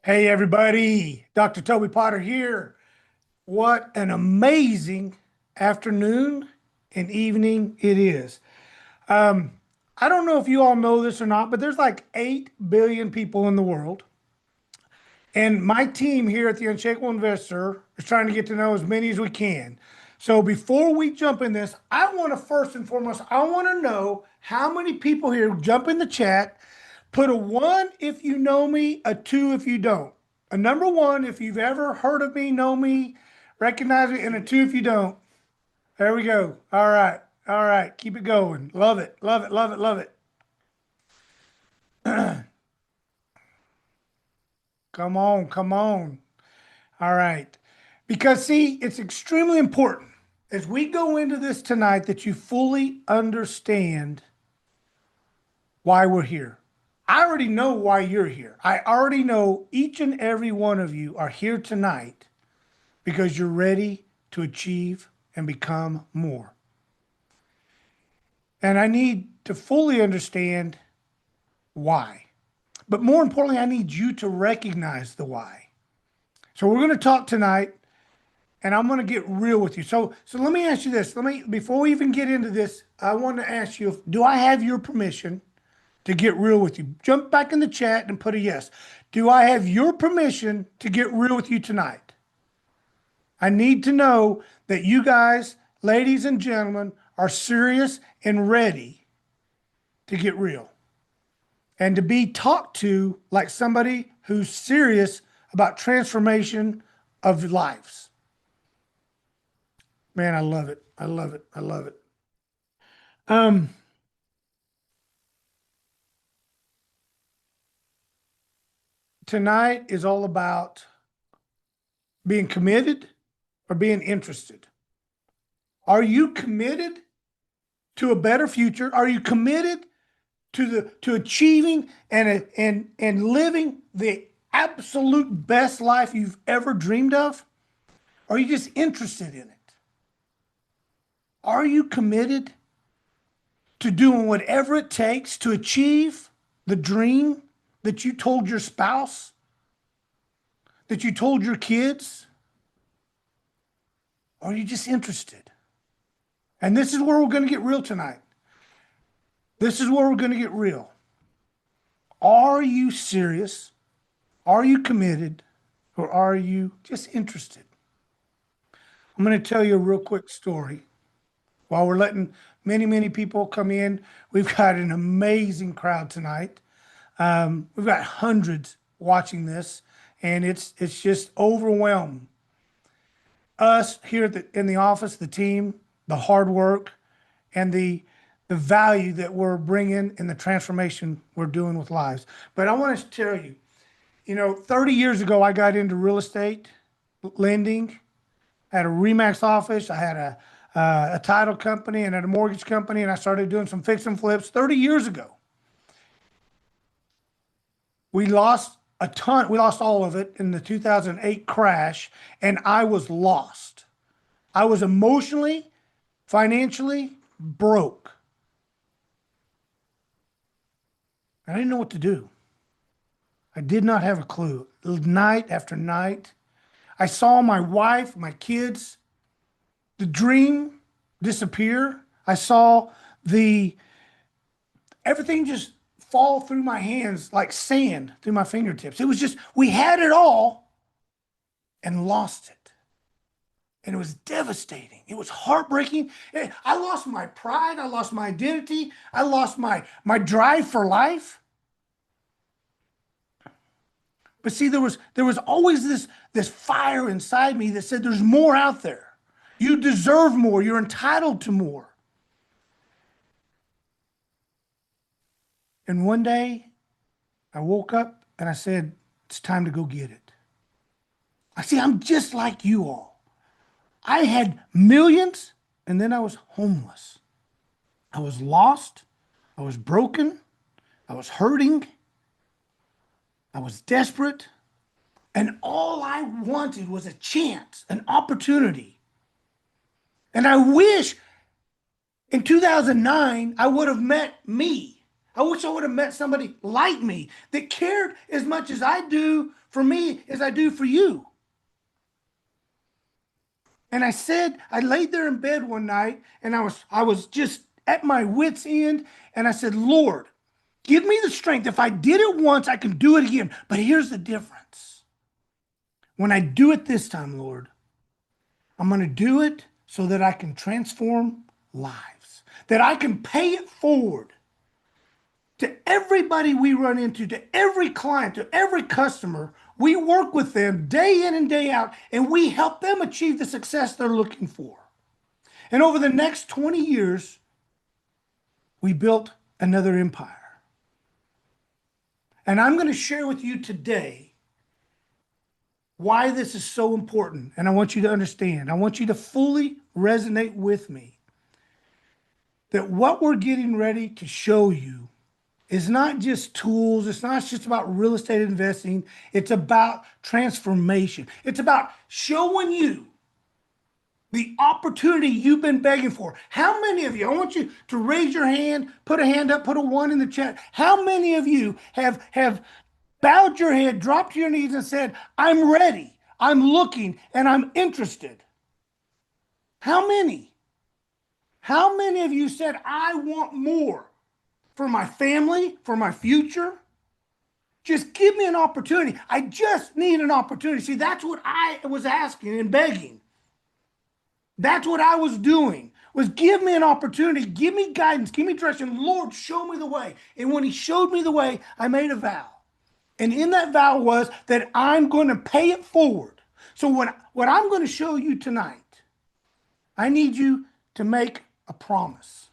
Hey everybody, Dr. Toby Potter here. What an amazing afternoon and evening it is. Um, I don't know if you all know this or not, but there's like 8 billion people in the world. And my team here at the Unshakable Investor is trying to get to know as many as we can. So before we jump in this, I want to first and foremost, I want to know how many people here jump in the chat. Put a one if you know me, a two if you don't. A number one if you've ever heard of me, know me, recognize me, and a two if you don't. There we go. All right. All right. Keep it going. Love it. Love it. Love it. Love it. Come on. Come on. All right. Because, see, it's extremely important as we go into this tonight that you fully understand why we're here. I already know why you're here. I already know each and every one of you are here tonight because you're ready to achieve and become more. And I need to fully understand why. But more importantly, I need you to recognize the why. So we're going to talk tonight and I'm going to get real with you. So let me ask you this. Before we even get into this, I want to ask you, do I have your permission to get real with you? Jump back in the chat and put a yes. Do I have your permission to get real with you tonight? I need to know that you guys, ladies and gentlemen, are serious and ready to get real and to be talked to like somebody who's serious about transformation of lives. Man, I love it. I love it. I love it. Um, Tonight is all about being committed or being interested. Are you committed to a better future? Are you committed to achieving and living the absolute best life you've ever dreamed of? Or are you just interested in it? Are you committed to doing whatever it takes to achieve the dream that you told your spouse, that you told your kids? Or are you just interested? And this is where we're going to get real tonight. This is where we're going to get real. Are you serious? Are you committed? Or are you just interested? I'm going to tell you a real quick story. While we're letting many, many people come in, we've got an amazing crowd tonight. We've got hundreds watching this, and it's just overwhelming. Us here in the office, the team, the hard work, and the value that we're bringing and the transformation we're doing with lives. But I want to tell you, 30 years ago, I got into real estate lending. I had a Remax office. I had a title company and had a mortgage company, and I started doing some fix and flips 30 years ago. We lost a ton. We lost all of it in the 2008 crash, and I was lost. I was emotionally, financially broke. I didn't know what to do. I did not have a clue. Night after night, I saw my wife, my kids, the dream disappear. I saw the everything just fall through my hands like sand through my fingertips. It was just, we had it all and lost it. And it was devastating. It was heartbreaking. I lost my pride. I lost my identity. I lost my drive for life. But see, there was always this fire inside me that said there's more out there. You deserve more. You're entitled to more. And one day I woke up and I said, it's time to go get it. I see, I'm just like you all. I had millions and then I was homeless. I was lost. I was broken. I was hurting. I was desperate. And all I wanted was a chance, an opportunity. And I wish in 2009 I would have met me. I wish I would have met somebody like me that cared as much as I do for me as I do for you. And I laid there in bed one night and I was just at my wits' end. And I said, Lord, give me the strength. If I did it once, I can do it again. But here's the difference. When I do it this time, Lord, I'm going to do it so that I can transform lives, that I can pay it forward to everybody we run into, to every client, to every customer. We work with them day in and day out, and we help them achieve the success they're looking for. And over the next 20 years, we built another empire. And I'm going to share with you today why this is so important. And I want you to understand, I want you to fully resonate with me that what we're getting ready to show you is not just tools. It's not just about real estate investing. It's about transformation. It's about showing you the opportunity you've been begging for. How many of you, I want you to raise your hand, put a hand up, put a 1 in the chat. How many of you have bowed your head, dropped to your knees and said, I'm ready, I'm looking, and I'm interested? How many? How many of you said, I want more for my family, for my future? Just give me an opportunity. I just need an opportunity. See, that's what I was asking and begging. That's what I was doing, was give me an opportunity, give me guidance, give me direction. Lord, show me the way. And when he showed me the way, I made a vow. And in that vow was that I'm going to pay it forward. So what I'm going to show you tonight, I need you to make a promise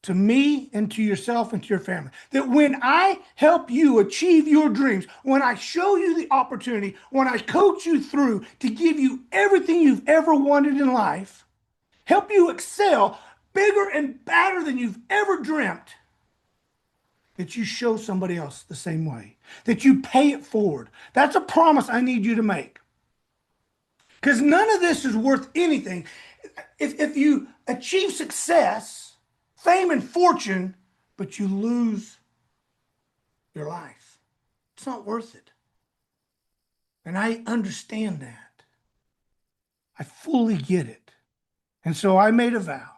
to me and to yourself and to your family, that when I help you achieve your dreams, when I show you the opportunity, when I coach you through to give you everything you've ever wanted in life, help you excel bigger and better than you've ever dreamt, that you show somebody else the same way, that you pay it forward. That's a promise I need you to make. Because none of this is worth anything. If you achieve success, fame and fortune, but you lose your life, it's not worth it. And I understand that. I fully get it. And so I made a vow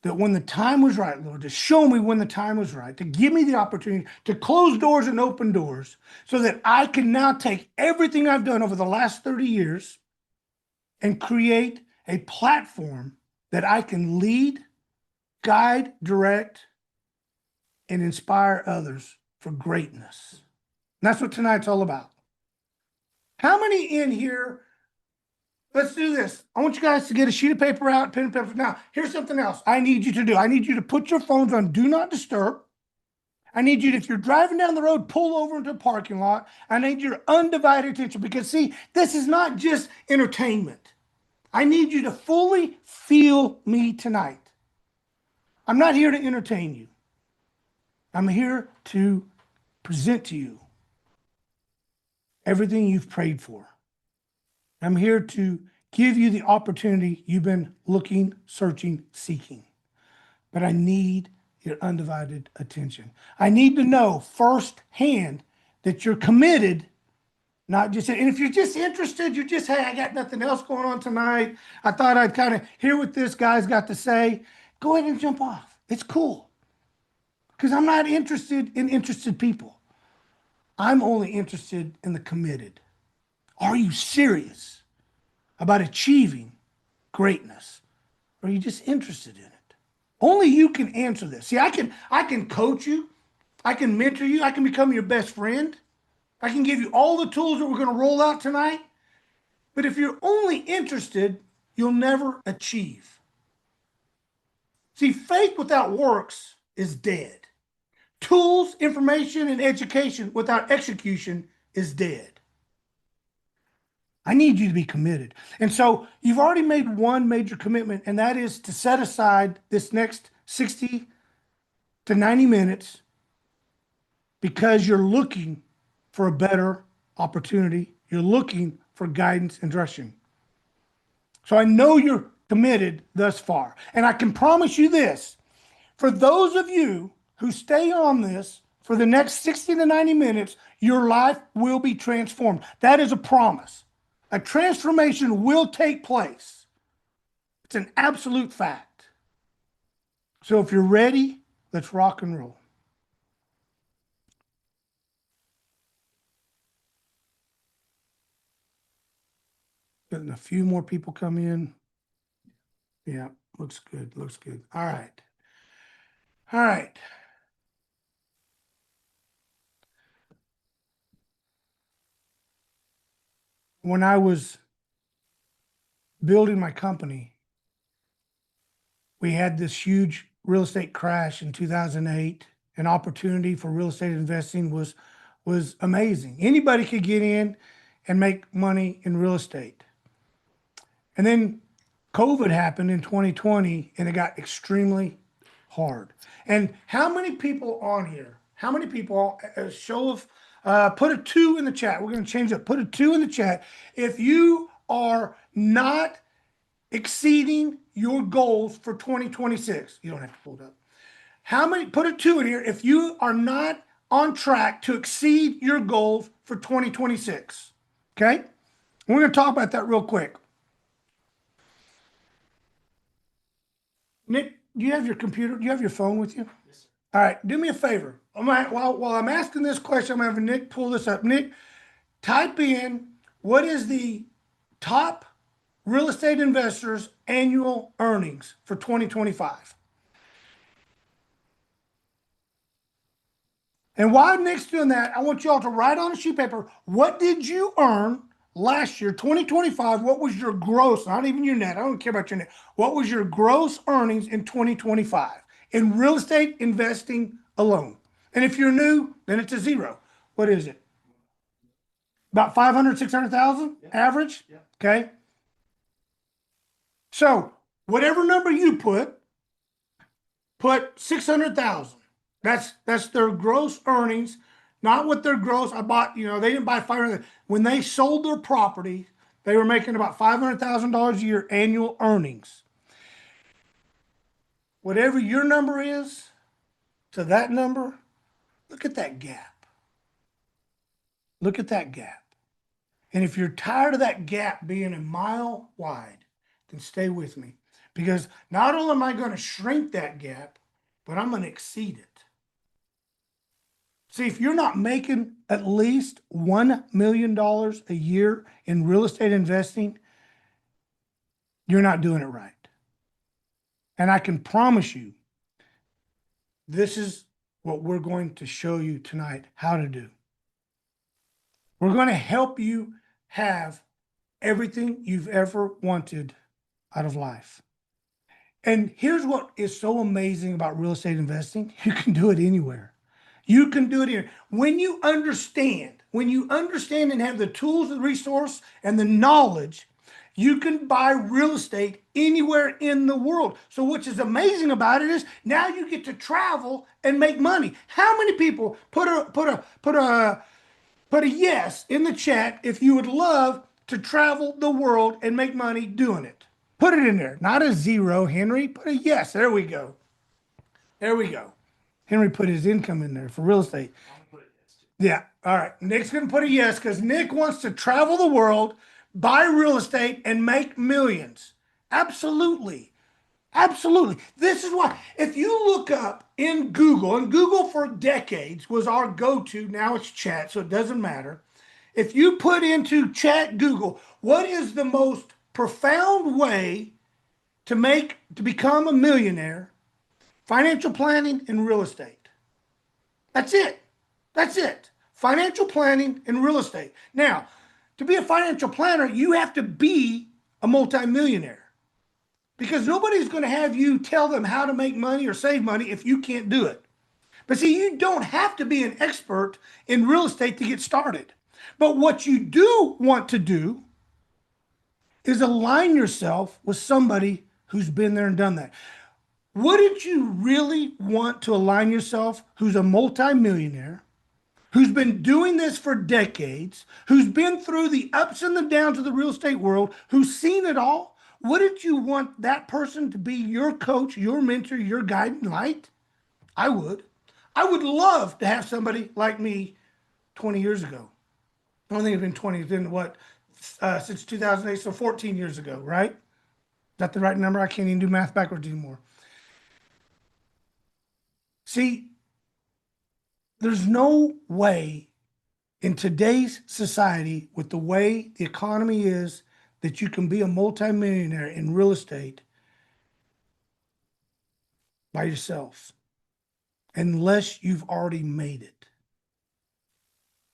that when the time was right, Lord, to show me when the time was right, to give me the opportunity to close doors and open doors so that I can now take everything I've done over the last 30 years and create a platform that I can lead, guide, direct, and inspire others for greatness. And that's what tonight's all about. How many in here? Let's do this. I want you guys to get a sheet of paper out, pen and paper. Now, here's something else I need you to do. I need you to put your phones on Do Not Disturb. I need you to, if you're driving down the road, pull over into a parking lot. I need your undivided attention because, see, this is not just entertainment. I need you to fully feel me tonight. I'm not here to entertain you. I'm here to present to you everything you've prayed for. I'm here to give you the opportunity you've been looking, searching, seeking. But I need your undivided attention. I need to know firsthand that you're committed, not just, and if you're just interested, you're just, hey, I got nothing else going on tonight. I thought I'd kind of hear what this guy's got to say. Go ahead and jump off. It's cool. Because I'm not interested in interested people. I'm only interested in the committed. Are you serious about achieving greatness? Or are you just interested in it? Only you can answer this. See, I can coach you. I can mentor you. I can become your best friend. I can give you all the tools that we're going to roll out tonight. But if you're only interested, you'll never achieve. See, faith without works is dead. Tools, information, and education without execution is dead. I need you to be committed. And so you've already made one major commitment, and that is to set aside this next 60 to 90 minutes because you're looking for a better opportunity. You're looking for guidance and direction. So I know you're committed thus far. And I can promise you this, for those of you who stay on this for the next 60 to 90 minutes, your life will be transformed. That is a promise. A transformation will take place. It's an absolute fact. So if you're ready, let's rock and roll. Getting a few more people come in. Yeah, looks good. Looks good. All right. All right. When I was building my company, we had this huge real estate crash in 2008. An opportunity for real estate investing was amazing. Anybody could get in and make money in real estate. And then COVID happened in 2020 and it got extremely hard. And how many people on here? How many people, a show of, put a 2 in the chat. We're going to change it. Put a 2 in the chat. If you are not exceeding your goals for 2026, you don't have to pull it up. How many, put a 2 in here if you are not on track to exceed your goals for 2026. Okay? We're going to talk about that real quick. Nick, do you have your computer? Do you have your phone with you? Yes, sir. All right, do me a favor. While I'm asking this question, I'm going to have Nick pull this up. Nick, type in what is the top real estate investors' annual earnings for 2025. And while Nick's doing that, I want you all to write on a sheet of paper, what did you earn last year, 2025? What was your gross, not even your net, I don't care about your net. What was your gross earnings in 2025 in real estate investing alone? And if you're new, then it's a zero. What is it? About 500, 600,000 average? Yeah. Okay. So whatever number you put 600,000. That's their gross earnings, not what their gross. I bought, they didn't buy 500. When they sold their property, they were making about $500,000 a year annual earnings. Whatever your number is to that number, look at that gap. Look at that gap. And if you're tired of that gap being a mile wide, then stay with me. Because not only am I going to shrink that gap, but I'm going to exceed it. See, if you're not making at least $1 million a year in real estate investing, you're not doing it right. And I can promise you, this is what we're going to show you tonight how to do. We're going to help you have everything you've ever wanted out of life. And here's what is so amazing about real estate investing. You can do it anywhere. You can do it here. When you understand and have the tools, the resource, and the knowledge, you can buy real estate anywhere in the world. So what's amazing about it is now you get to travel and make money. How many people put a yes in the chat if you would love to travel the world and make money doing it? Put it in there. Not a 0, Henry. Put a yes. There we go. There we go. Henry put his income in there for real estate. Yeah. All right. Nick's going to put a yes because Nick wants to travel the world, buy real estate, and make millions. Absolutely. Absolutely. This is why, if you look up in Google, and Google for decades was our go-to, now it's chat, so it doesn't matter. If you put into chat Google, what is the most profound way to become a millionaire? Financial planning and real estate. That's it. That's it. Financial planning and real estate. Now, to be a financial planner, you have to be a multimillionaire because nobody's going to have you tell them how to make money or save money if you can't do it. But see, you don't have to be an expert in real estate to get started. But what you do want to do is align yourself with somebody who's been there and done that. Wouldn't you really want to align yourself who's a multimillionaire, who's been doing this for decades, who's been through the ups and the downs of the real estate world, who's seen it all? Wouldn't you want that person to be your coach, your mentor, your guiding light? I would. I would love to have somebody like me 20 years ago. I don't think it's been 20, it's been what, since 2008, so 14 years ago, right? Is that the right number? I can't even do math backwards anymore. See, there's no way in today's society, with the way the economy is, that you can be a multimillionaire in real estate by yourself unless you've already made it.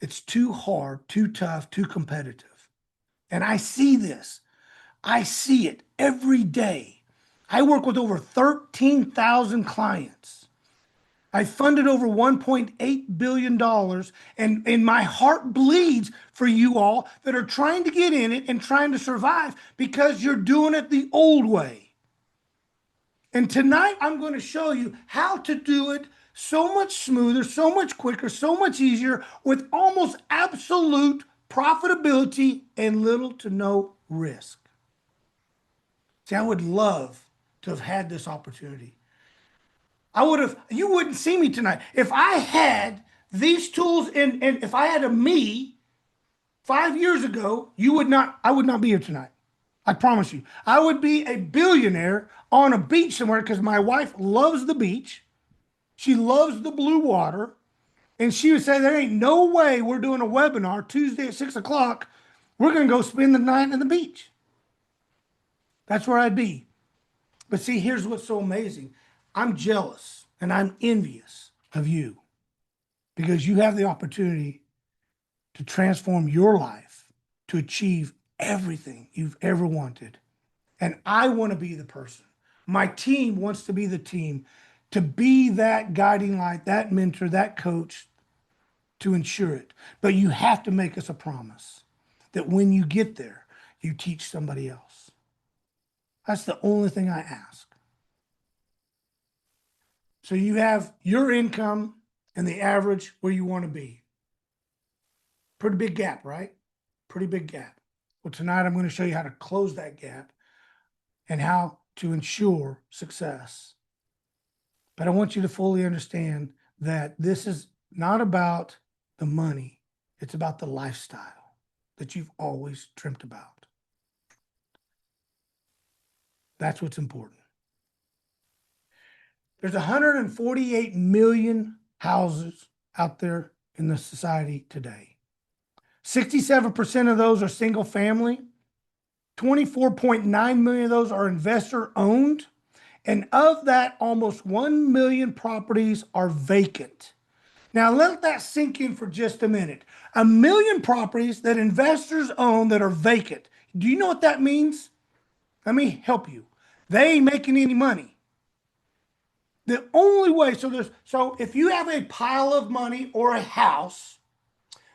It's too hard, too tough, too competitive. And I see this. I see it every day. I work with over 13,000 clients. I funded over $1.8 billion, and my heart bleeds for you all that are trying to get in it and trying to survive because you're doing it the old way. And tonight I'm going to show you how to do it so much smoother, so much quicker, so much easier with almost absolute profitability and little to no risk. See, I would love to have had this opportunity. You wouldn't see me tonight. If I had these tools and if I had a me 5 years ago, I would not be here tonight. I promise you. I would be a billionaire on a beach somewhere because my wife loves the beach. She loves the blue water. And she would say, there ain't no way we're doing a webinar Tuesday at 6 o'clock. We're going to go spend the night on the beach. That's where I'd be. But see, here's what's so amazing. I'm jealous and I'm envious of you because you have the opportunity to transform your life to achieve everything you've ever wanted. And I want to be the person. My team wants to be the team to be that guiding light, that mentor, that coach to ensure it. But you have to make us a promise that when you get there, you teach somebody else. That's the only thing I ask. So you have your income and the average where you want to be. Pretty big gap, right? Pretty big gap. Well, tonight I'm going to show you how to close that gap and how to ensure success. But I want you to fully understand that this is not about the money. It's about the lifestyle that you've always dreamt about. That's what's important. There's 148 million houses out there in the society today. 67% of those are single family. 24.9 million of those are investor owned. And of that, almost 1 million properties are vacant. Now, let that sink in for just a minute. 1 million properties that investors own that are vacant. Do you know what that means? Let me help you. They ain't making any money. The only way, so if you have a pile of money or a house,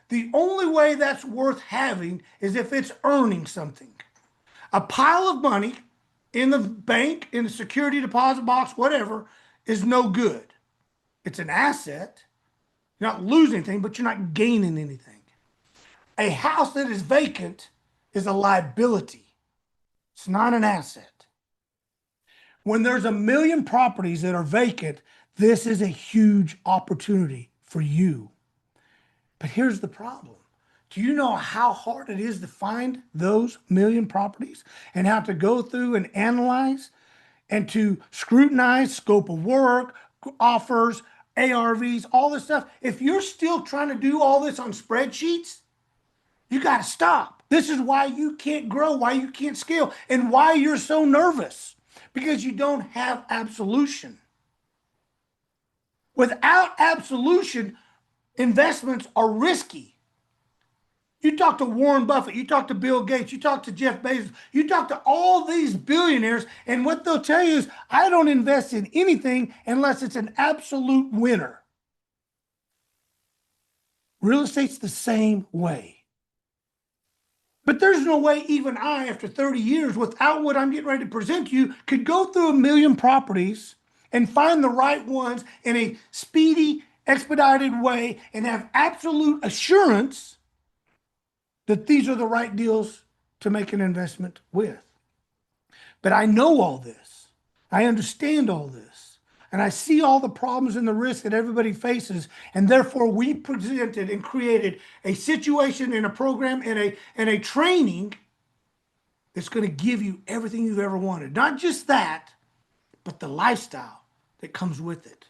the only way that's worth having is if it's earning something. A pile of money in the bank, in the security deposit box, whatever, is no good. It's an asset. You're not losing anything, but you're not gaining anything. A house that is vacant is a liability. It's not an asset. When there's 1 million properties that are vacant, this is a huge opportunity for you. But here's the problem. Do you know how hard it is to find those 1 million properties and how to go through and analyze and to scrutinize scope of work, offers, ARVs, all this stuff? If you're still trying to do all this on spreadsheets, you got to stop. This is why you can't grow, why you can't scale, and why you're so nervous. Because you don't have absolution. Without absolution, investments are risky. You talk to Warren Buffett, you talk to Bill Gates, you talk to Jeff Bezos, you talk to all these billionaires, and what they'll tell you is, I don't invest in anything unless it's an absolute winner. Real estate's the same way. But there's no way even I, after 30 years, without what I'm getting ready to present to you, could go through 1 million properties and find the right ones in a speedy, expedited way and have absolute assurance that these are the right deals to make an investment with. But I know all this. I understand all this. and I see all the problems and the risks that everybody faces, and therefore we presented and created a situation and a program and a training that's going to give you everything you've ever wanted. Not just that, but the lifestyle that comes with it.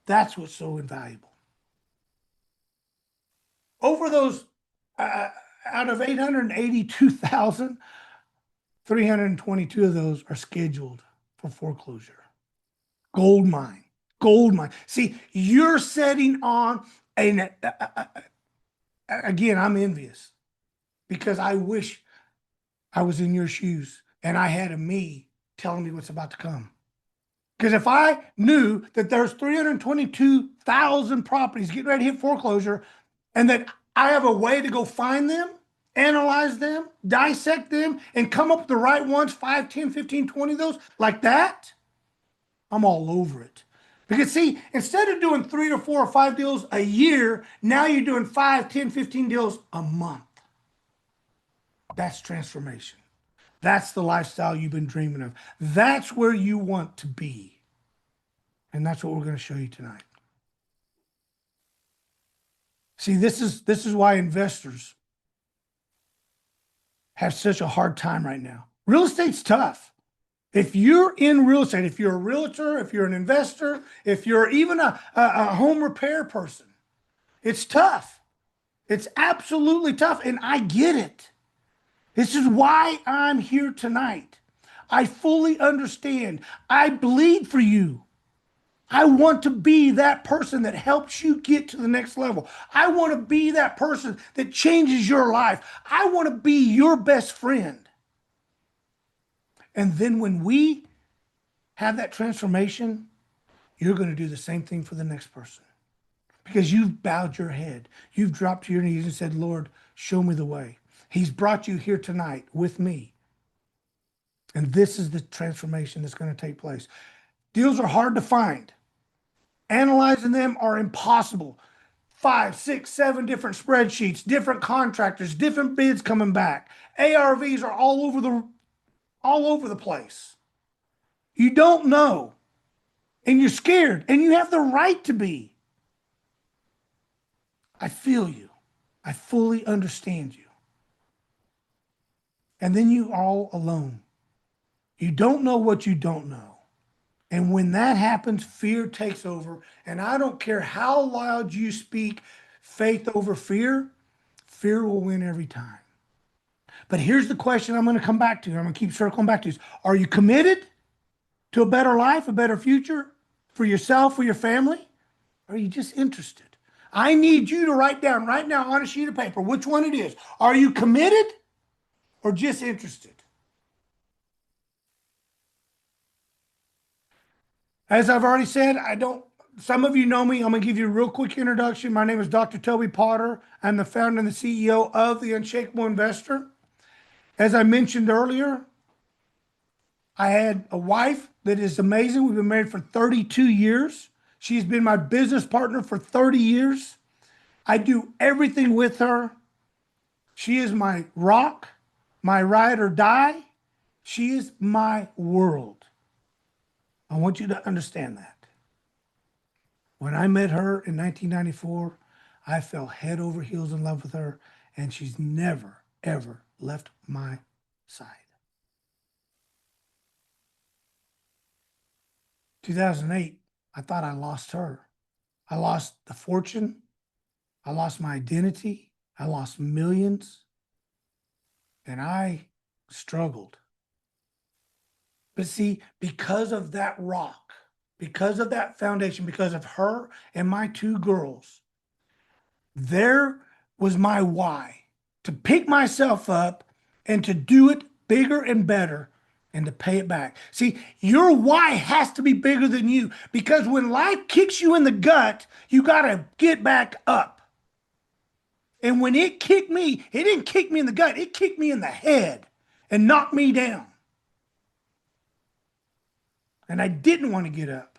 That's what's so invaluable. Over those, uh, out of 882,000, 322 of those are scheduled for foreclosure. Gold mine. Gold mine. See, you're setting on again, I'm envious because I wish I was in your shoes and I had a me telling me what's about to come. Because if I knew that there's 322,000 properties getting ready to hit foreclosure and that I have a way to go find them, analyze them, dissect them, and come up with the right ones, 5, 10, 15, 20 of those, like that, I'm all over it. Because see, instead of doing 3 or 4 or 5 deals a year, now you're doing 5, 10, 15 deals a month. That's transformation. That's the lifestyle you've been dreaming of. That's where you want to be. And that's what we're going to show you tonight. See, this is why investors have such a hard time right now. Real estate's tough. If you're in real estate, if you're a realtor, if you're an investor, if you're even a home repair person, it's tough. It's absolutely tough. And I get it. This is why I'm here tonight. I fully understand. I bleed for you. I want to be that person that helps you get to the next level. I want to be that person that changes your life. I want to be your best friend. And then when we have that transformation, you're going to do the same thing for the next person because you've bowed your head. You've dropped to your knees and said, Lord, show me the way. He's brought you here tonight with me. And this is the transformation that's going to take place. Deals are hard to find. Analyzing them are impossible. 5, 6, 7 different spreadsheets, different contractors, different bids coming back. ARVs are all over the place. You don't know, and you're scared, and you have the right to be. I feel you. I fully understand you. And then you are all alone. You don't know what you don't know. And when that happens, fear takes over. And I don't care how loud you speak faith over fear, fear will win every time. But here's the question I'm going to come back to. I'm going to keep circling back to this. Are you committed to a better life, a better future for yourself, for your family? Or are you just interested? I need you to write down right now on a sheet of paper which one it is. Are you committed or just interested? As I've already said, some of you know me. I'm going to give you a real quick introduction. My name is Dr. Toby Potter. I'm the founder and the CEO of the Unshakable Investor. As I mentioned earlier, I had a wife that is amazing. We've been married for 32 years. She's been my business partner for 30 years. I do everything with her. She is my rock, my ride or die. She is my world. I want you to understand that. When I met her in 1994, I fell head over heels in love with her, and she's never, ever left my side. 2008, I thought I lost her. I lost the fortune. I lost my identity. I lost millions. And I struggled. But see, because of that rock, because of that foundation, because of her and my 2 girls, there was my why to pick myself up and to do it bigger and better and to pay it back. See, your why has to be bigger than you because when life kicks you in the gut, you got to get back up. And when it kicked me, it didn't kick me in the gut, it kicked me in the head and knocked me down. And I didn't want to get up,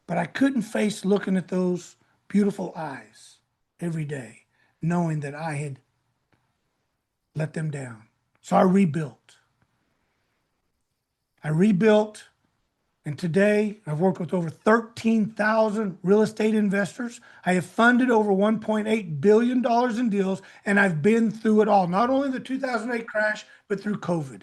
but I couldn't face looking at those beautiful eyes every day, knowing that I had let them down. So I rebuilt. And today, I've worked with over 13,000 real estate investors. I have funded over $1.8 billion in deals, and I've been through it all, not only the 2008 crash, but through COVID.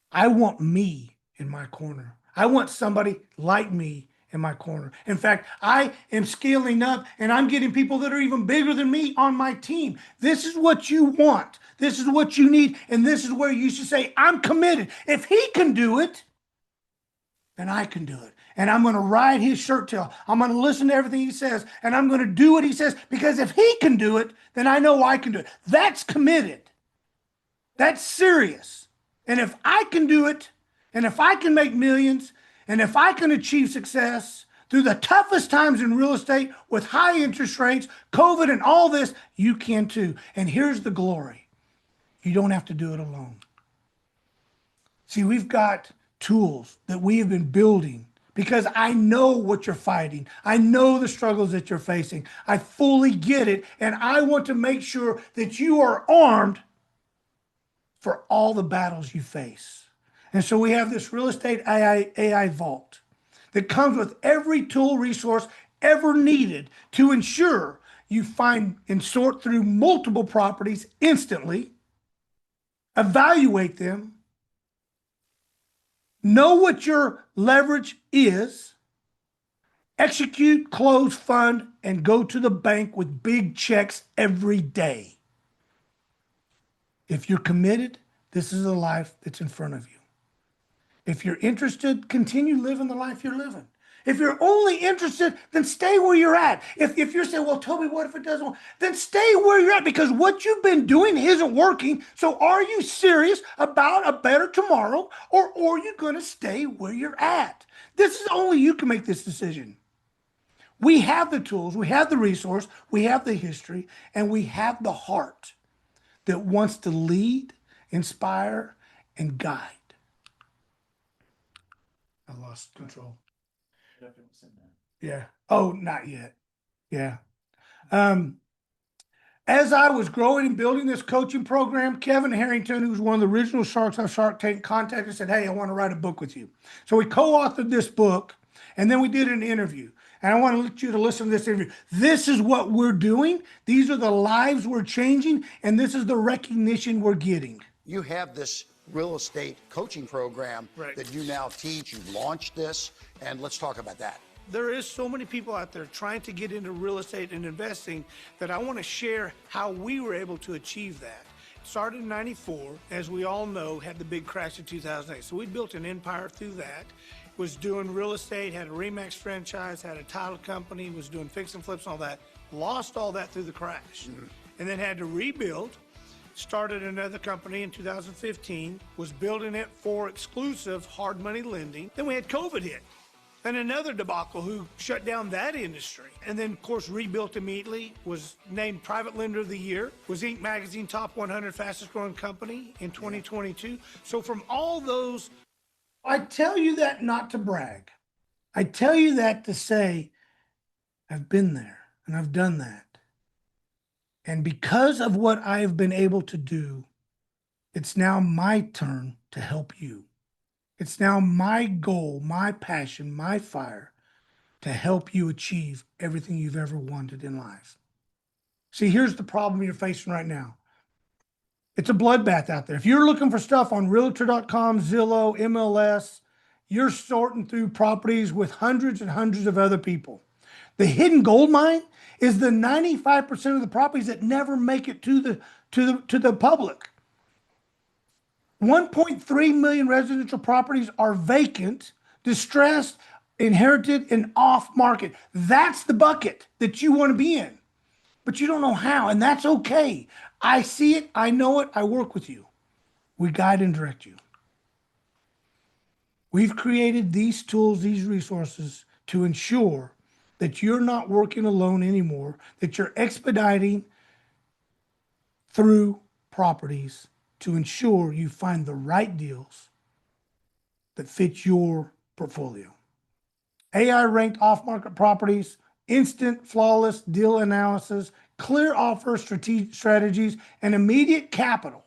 I want me in my corner. I want somebody like me in my corner. In fact, I am scaling up and I'm getting people that are even bigger than me on my team. This is what you want. This is what you need. And this is where you should say, I'm committed. If he can do it, then I can do it. And I'm going to ride his shirt tail. I'm going to listen to everything he says. And I'm going to do what he says. Because if he can do it, then I know I can do it. That's committed. That's serious. And if I can do it, and if I can make millions, and if I can achieve success through the toughest times in real estate with high interest rates, COVID, and all this, you can too. And here's the glory: you don't have to do it alone. See, we've got tools that we have been building because I know what you're fighting. I know the struggles that you're facing. I fully get it. And I want to make sure that you are armed for all the battles you face. And so we have this real estate AI vault that comes with every tool resource ever needed to ensure you find and sort through multiple properties instantly, evaluate them, know what your leverage is, execute, close, fund, and go to the bank with big checks every day. If you're committed, this is the life that's in front of you. If you're interested, continue living the life you're living. If you're only interested, then stay where you're at. If you're saying, well, Toby, what if it doesn't work? Then stay where you're at, because what you've been doing isn't working. So are you serious about a better tomorrow, or are you going to stay where you're at? This is only you can make this decision. We have the tools, we have the resource, we have the history, and we have the heart that wants to lead, inspire, and guide. I lost control. Yeah. Oh, not yet. Yeah. Um, as I was growing and building this coaching program, Kevin Harrington, who was one of the original sharks on Shark Tank, contacted and said, hey, I want to write a book with you. So we co-authored this book, and then we did an interview. And I want to let you to listen to this interview. This is what we're doing. These are the lives we're changing, and this is the recognition we're getting. You have this real estate coaching program that you now teach. You've launched this, and let's talk about that. There is so many people out there trying to get into real estate and investing that I want to share how we were able to achieve that. It started in '94, as we all know, had the big crash in 2008. So we built an empire through that. Was doing real estate, had a Remax franchise, had a title company, was doing fix and flips and all that. Lost all that through the crash, and then had to rebuild. Started another company in 2015, was building it for exclusive hard money lending. Then we had COVID hit, and another debacle who shut down that industry. And then, of course, rebuilt immediately, was named Private Lender of the Year, was Inc. Magazine Top 100 Fastest Growing Company in 2022. So from all those, I tell you that not to brag. I tell you that to say, I've been there and I've done that. And because of what I've been able to do, it's now my turn to help you. It's now my goal, my passion, my fire to help you achieve everything you've ever wanted in life. See, here's the problem you're facing right now. It's a bloodbath out there. If you're looking for stuff on Realtor.com, Zillow, MLS, you're sorting through properties with hundreds and hundreds of other people. The hidden gold mine is the 95% of the properties that never make it to the public. 1.3 million residential properties are vacant, distressed, inherited, and off market. That's the bucket that you want to be in, but you don't know how, and that's okay. I see it, I know it, I work with you. We guide and direct you. We've created these tools, these resources to ensure that you're not working alone anymore, that you're expediting through properties to ensure you find the right deals that fit your portfolio. AI ranked off-market properties, instant flawless deal analysis, clear offer strategies, and immediate capital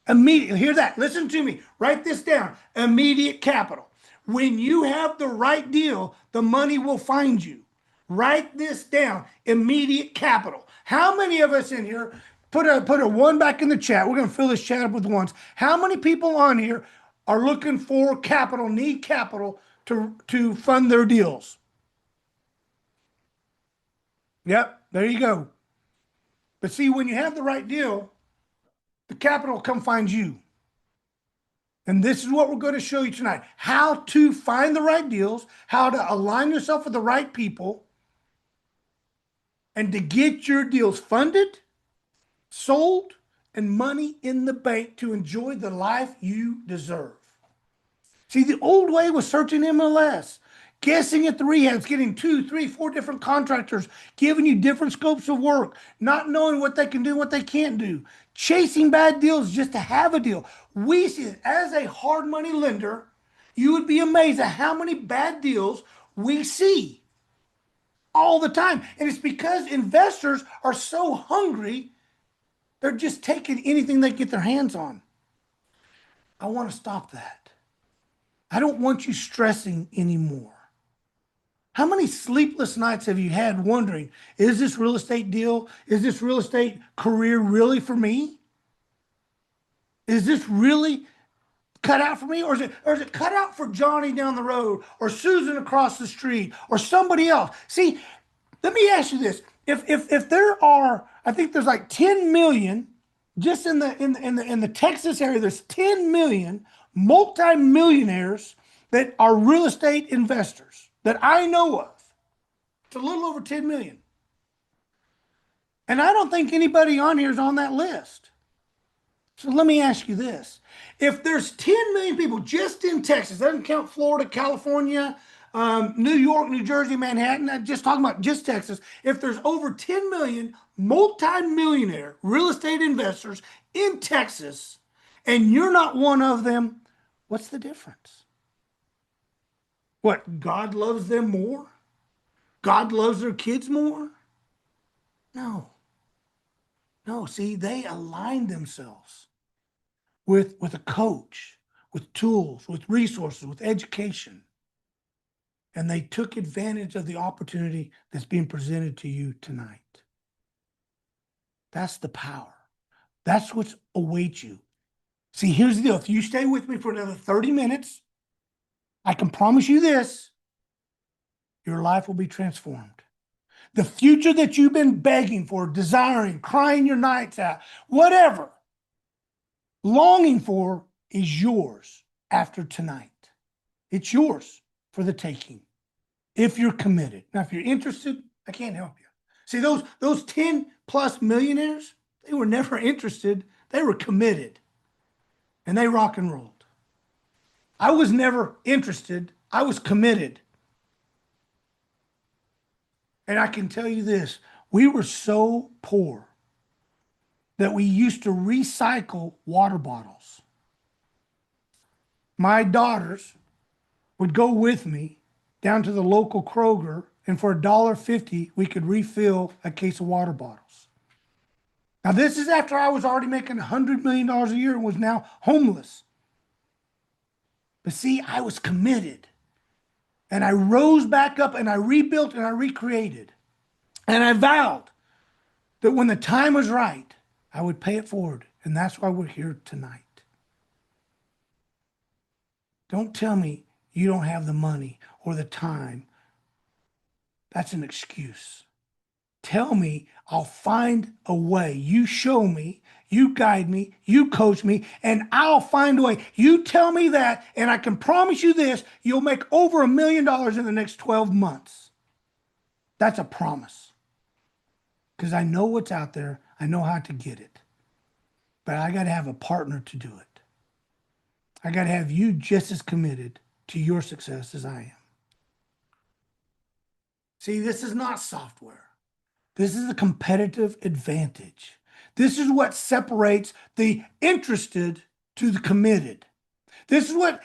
Immediately, hear that. Listen to me. Write this down. Immediate capital. When you have the right deal, the money will find you. Write this down. Immediate capital. How many of us in here put a one back in the chat? We're going to fill this chat up with ones. How many people on here are looking for capital, need capital to fund their deals? Yep, there you go. But see, when you have the right deal, the capital will come find you. And this is what we're going to show you tonight. How to find the right deals, how to align yourself with the right people, and to get your deals funded, sold, and money in the bank to enjoy the life you deserve. See, the old way was searching MLS, guessing at the rehabs, getting 2, 3, 4 different contractors, giving you different scopes of work, not knowing what they can do, what they can't do, chasing bad deals just to have a deal. We see it as a hard money lender. You would be amazed at how many bad deals we see all the time. And it's because investors are so hungry, they're just taking anything they get their hands on. I want to stop that. I don't want you stressing anymore. How many sleepless nights have you had wondering, is this real estate deal, is this real estate career really for me? Is this really cut out for me? Or is it cut out for Johnny down the road or Susan across the street or somebody else? See, let me ask you this. If there are, I think there's like 10 million, just in the Texas area, there's 10 million multimillionaires that are real estate investors that I know of. It's a little over 10 million. And I don't think anybody on here is on that list. So let me ask you this. If there's 10 million people just in Texas, doesn't count Florida, California, New York, New Jersey, Manhattan, I'm just talking about just Texas. If there's over 10 million multimillionaire real estate investors in Texas, and you're not one of them, what's the difference? What, God loves them more? God loves their kids more? No. No, see, they align themselves with a coach, with tools, with resources, with education. And they took advantage of the opportunity that's being presented to you tonight. That's the power. That's what awaits you. See, here's the deal. If you stay with me for another 30 minutes, I can promise you this, your life will be transformed. The future that you've been begging for, desiring, crying your nights out, whatever, longing for is yours after tonight. It's yours for the taking if you're committed. Now, if you're interested, I can't help you. See, those 10 plus millionaires, they were never interested. They were committed. And they rock and rolled. I was never interested. I was committed. And I can tell you this, we were so poor that we used to recycle water bottles. My daughters would go with me down to the local Kroger, and for $1.50, we could refill a case of water bottles. Now, this is after I was already making $100 million a year and was now homeless. But see, I was committed. And I rose back up and I rebuilt and I recreated. And I vowed that when the time was right, I would pay it forward. And that's why we're here tonight. Don't tell me you don't have the money or the time. That's an excuse. Tell me, I'll find a way. You show me, you guide me, you coach me, and I'll find a way. You tell me that, and I can promise you this, you'll make over $1 million in the next 12 months. That's a promise. Because I know what's out there. I know how to get it. But I got to have a partner to do it. I got to have you just as committed to your success as I am. See, this is not software. This is a competitive advantage. This is what separates the interested to the committed. This is what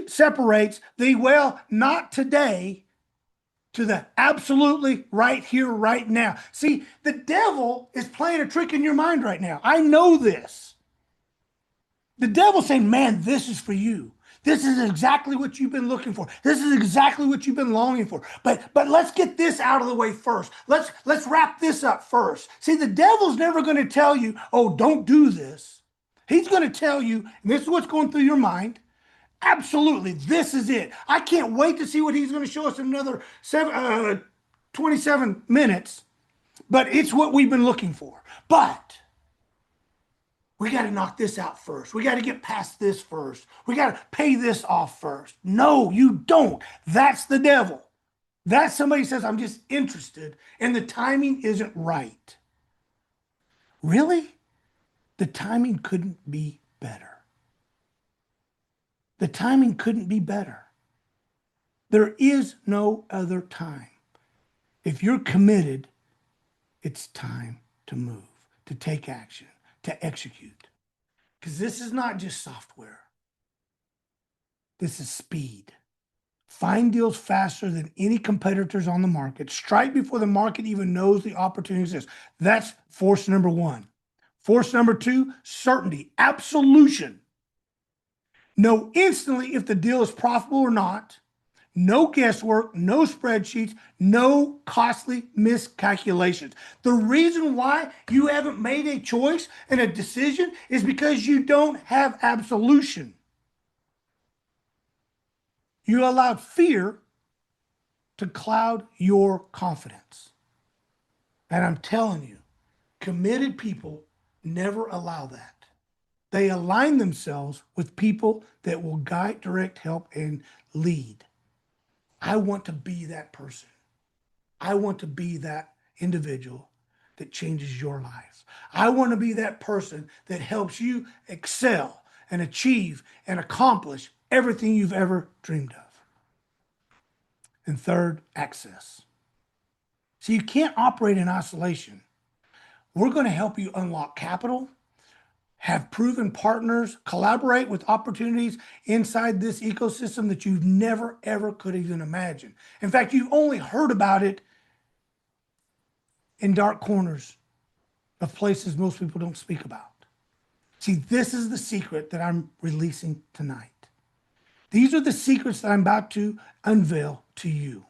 separates the, well, not today to the absolutely right here, right now. See, the devil is playing a trick in your mind right now. I know this. The devil's saying, man, this is for you. This is exactly what you've been looking for. This is exactly what you've been longing for. But let's get this out of the way first. Let's wrap this up first. See, the devil's never going to tell you, oh, don't do this. He's going to tell you, and this is what's going through your mind. Absolutely, this is it. I can't wait to see what he's going to show us in another 27 minutes. But it's what we've been looking for. But we got to knock this out first. We got to get past this first. We got to pay this off first. No, you don't. That's the devil. That's somebody says, I'm just interested, and the timing isn't right. Really? The timing couldn't be better. The timing couldn't be better. There is no other time. If you're committed, it's time to move, to take action, to execute. Because this is not just software. This is speed. Find deals faster than any competitors on the market. Strike before the market even knows the opportunity exists. That's force number one. Force number two, certainty, absolution. Know instantly if the deal is profitable or not. No guesswork, no spreadsheets, no costly miscalculations. The reason why you haven't made a choice and a decision is because you don't have absolution. You allowed fear to cloud your confidence. And I'm telling you, committed people never allow that. They align themselves with people that will guide, direct, help, and lead. I want to be that person. I want to be that individual that changes your life. I want to be that person that helps you excel and achieve and accomplish everything you've ever dreamed of. And third, access. So you can't operate in isolation. We're going to help you unlock capital, have proven partners, collaborate with opportunities inside this ecosystem that you've never, ever could even imagine. In fact, you've only heard about it in dark corners of places most people don't speak about. See, this is the secret that I'm releasing tonight. These are the secrets that I'm about to unveil to you.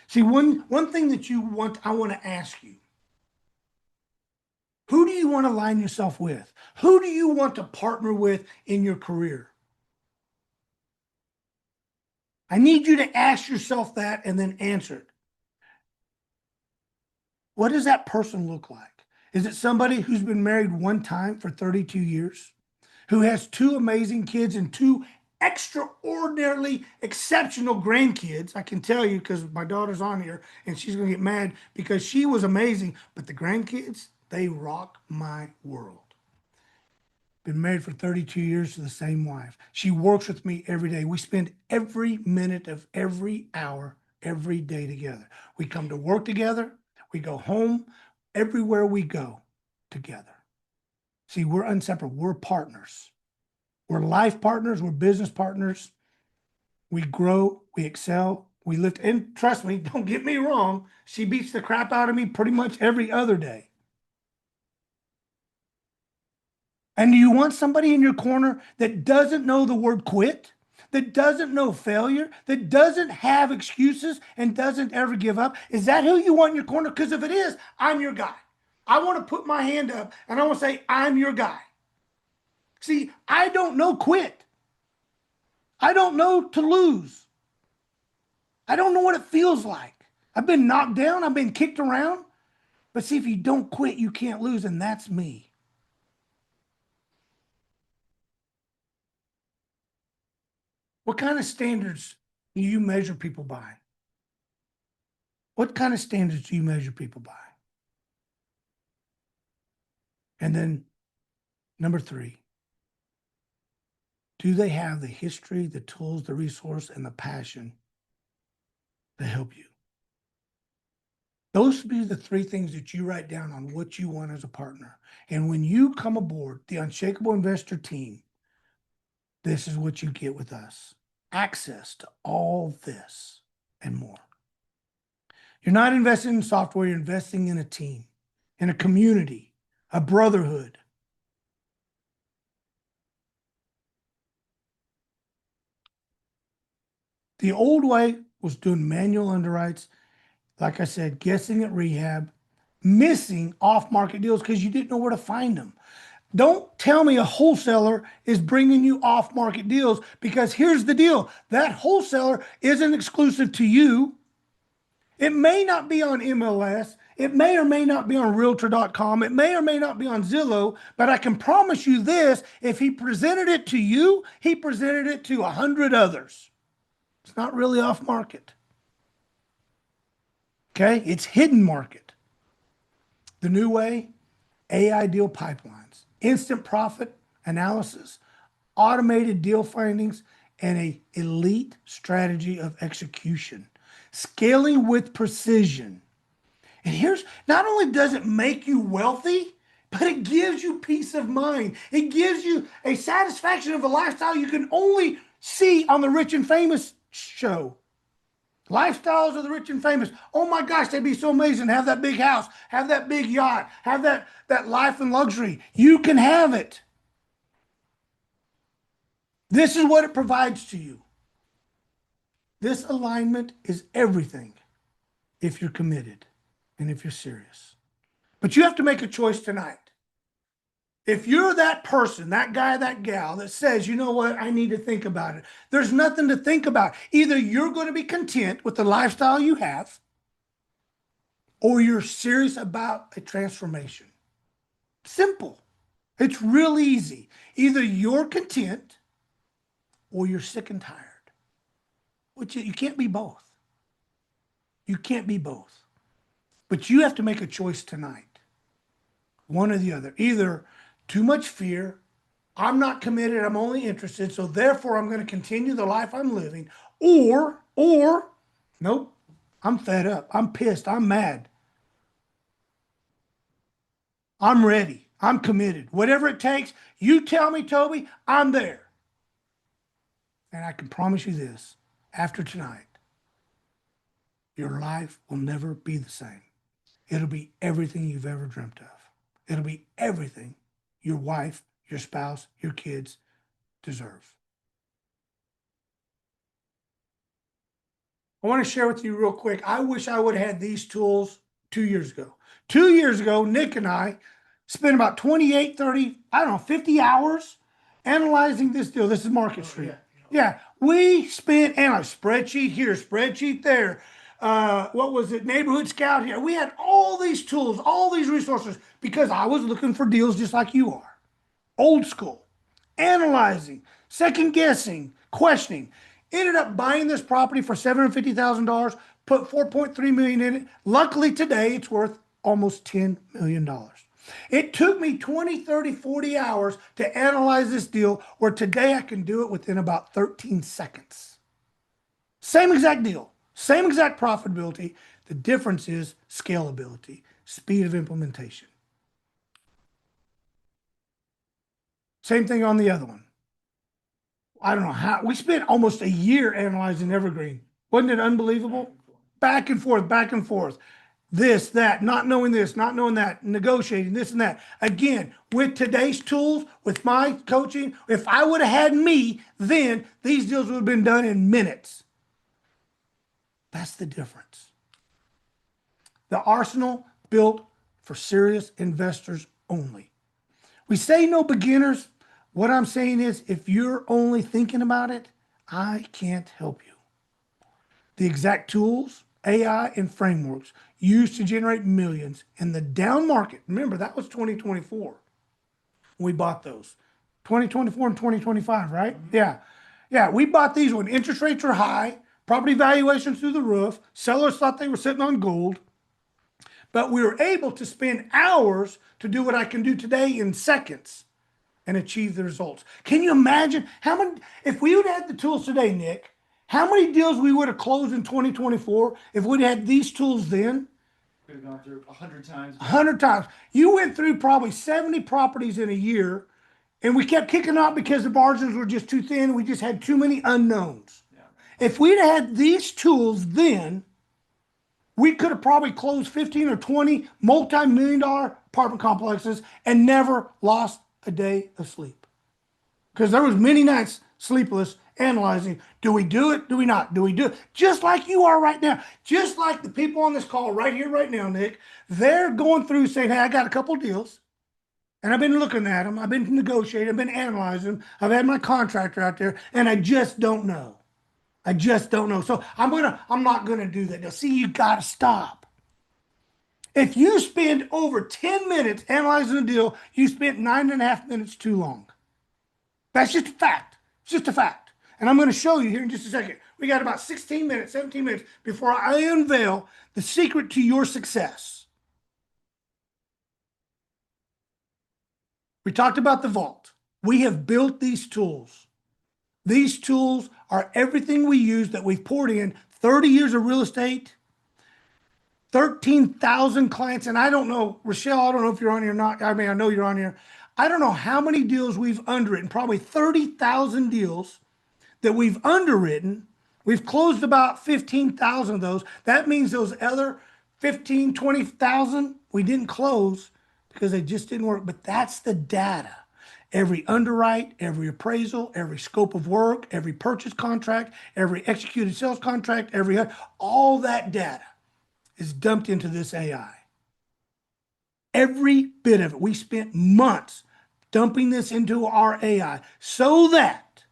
See, one thing that I want to ask you. Who do you want to align yourself with? Who do you want to partner with in your career? I need you to ask yourself that and then answer it. What does that person look like? Is it somebody who's been married one time for 32 years, who has two amazing kids and two extraordinarily exceptional grandkids? I can tell you because my daughter's on here and she's going to get mad because she was amazing, but the grandkids, they rock my world. Been married for 32 years to the same wife. She works with me every day. We spend every minute of every hour, every day together. We come to work together. We go home. Everywhere we go together. See, we're inseparable. We're partners. We're life partners. We're business partners. We grow. We excel. We lift. And trust me, don't get me wrong. She beats the crap out of me pretty much every other day. And do you want somebody in your corner that doesn't know the word quit, that doesn't know failure, that doesn't have excuses and doesn't ever give up? Is that who you want in your corner? Because if it is, I'm your guy. I want to put my hand up and I want to say, I'm your guy. See, I don't know quit. I don't know to lose. I don't know what it feels like. I've been knocked down. I've been kicked around. But see, if you don't quit, you can't lose. And that's me. What kind of standards do you measure people by? What kind of standards do you measure people by? And then number three, do they have the history, the tools, the resource, and the passion to help you? Those would be the three things that you write down on what you want as a partner. And when you come aboard the Unshakable Investor team, this is what you get with us. Access to all this and more. You're not investing in software, you're investing in a team, in a community, a brotherhood. The old way was doing manual underwrites, like I said, guessing at rehab, missing off-market deals because you didn't know where to find them. Don't tell me a wholesaler is bringing you off-market deals, because here's the deal. That wholesaler isn't exclusive to you. It may not be on MLS. It may or may not be on Realtor.com. It may or may not be on Zillow. But I can promise you this: if he presented it to you, he presented it to 100 others. It's not really off market. Okay? It's hidden market. The new way: AI deal pipelines, instant profit analysis, automated deal findings, and an elite strategy of execution. Scaling with precision. And here's, not only does it make you wealthy, but it gives you peace of mind. It gives you a satisfaction of a lifestyle you can only see on the Rich and Famous show. Lifestyles of the rich and famous. Oh my gosh, they'd be so amazing to have that big house, have that big yacht, have that life and luxury. You can have it. This is what it provides to you. This alignment is everything if you're committed and if you're serious. But you have to make a choice tonight. If you're that person, that guy, that gal that says, you know what, I need to think about it. There's nothing to think about. Either you're going to be content with the lifestyle you have, or you're serious about a transformation. Simple. It's real easy. Either you're content or you're sick and tired. Which you can't be both. You can't be both. But you have to make a choice tonight. One or the other. Either too much fear, I'm not committed, I'm only interested, so therefore I'm going to continue the life I'm living. Or, nope, I'm fed up, I'm pissed, I'm mad. I'm ready, I'm committed. Whatever it takes, you tell me, Toby, I'm there. And I can promise you this, after tonight, your life will never be the same. It'll be everything you've ever dreamt of. It'll be everything your wife, your spouse, your kids deserve. I want to share with you real quick. I wish I would have had these tools 2 years ago. 2 years ago, Nick and I spent about 28, 30, 50 hours analyzing this deal. This is Market Street. Yeah, we spent a spreadsheet here, spreadsheet there. What was it? Neighborhood Scout here. We had all these tools, all these resources, because I was looking for deals just like you are. Old school, analyzing, second guessing, questioning. Ended up buying this property for $750,000, put $4.3 million in it. Luckily today it's worth almost $10 million. It took me 20, 30, 40 hours to analyze this deal, where today I can do it within about 13 seconds. Same exact deal, same exact profitability. The difference is scalability, speed of implementation. Same thing on the other one. I don't know how, we spent almost a year analyzing Evergreen. Wasn't it unbelievable? Back and forth, back and forth. This, that, not knowing this, not knowing that, negotiating this and that. Again, with today's tools, with my coaching, if I would have had me, then these deals would have been done in minutes. That's the difference. The arsenal built for serious investors only. We say no beginners. What I'm saying is, if you're only thinking about it, I can't help you. The exact tools, AI, and frameworks used to generate millions in the down market. Remember, that was 2024. We bought those. 2024 and 2025, right? Yeah. Yeah, we bought these when interest rates were high, property valuations through the roof, sellers thought they were sitting on gold. But we were able to spend hours to do what I can do today in seconds and achieve the results. Can you imagine how many, if we would have had the tools today, Nick, how many deals we would have closed in 2024 if we'd had these tools then? Could have gone through 100 times. 100 times. You went through probably 70 properties in a year, and we kept kicking out because the margins were just too thin. We just had too many unknowns. Yeah. If we'd had these tools then, we could have probably closed 15 or 20 multi-million-dollar apartment complexes and never lost a day of sleep. Because there was many nights sleepless analyzing. Do we do it? Do we not? Do we do it? Just like you are right now. Just like the people on this call right here, right now, Nick. They're going through saying, hey, I got a couple deals. And I've been looking at them. I've been negotiating. I've been analyzing them. I've had my contractor out there, and I just don't know. I just don't know. So I'm not gonna do that. Now, see, you gotta stop. If you spend over 10 minutes analyzing a deal, you spent 9.5 minutes too long. That's just a fact. It's just a fact. And I'm going to show you here in just a second. We got about 16 minutes, 17 minutes before I unveil the secret to your success. We talked about the vault. We have built these tools. These tools are everything we use that we've poured in 30 years of real estate, 13,000 clients. And I don't know, Rochelle, I don't know if you're on here or not. I mean, I know you're on here. I don't know how many deals we've underwritten, probably 30,000 deals that we've underwritten. We've closed about 15,000 of those. That means those other 15, 20,000 we didn't close because they just didn't work. But that's the data. Every underwrite, every appraisal, every scope of work, every purchase contract, every executed sales contract, all that data is dumped into this AI. Every bit of it. We spent months dumping this into our AI so that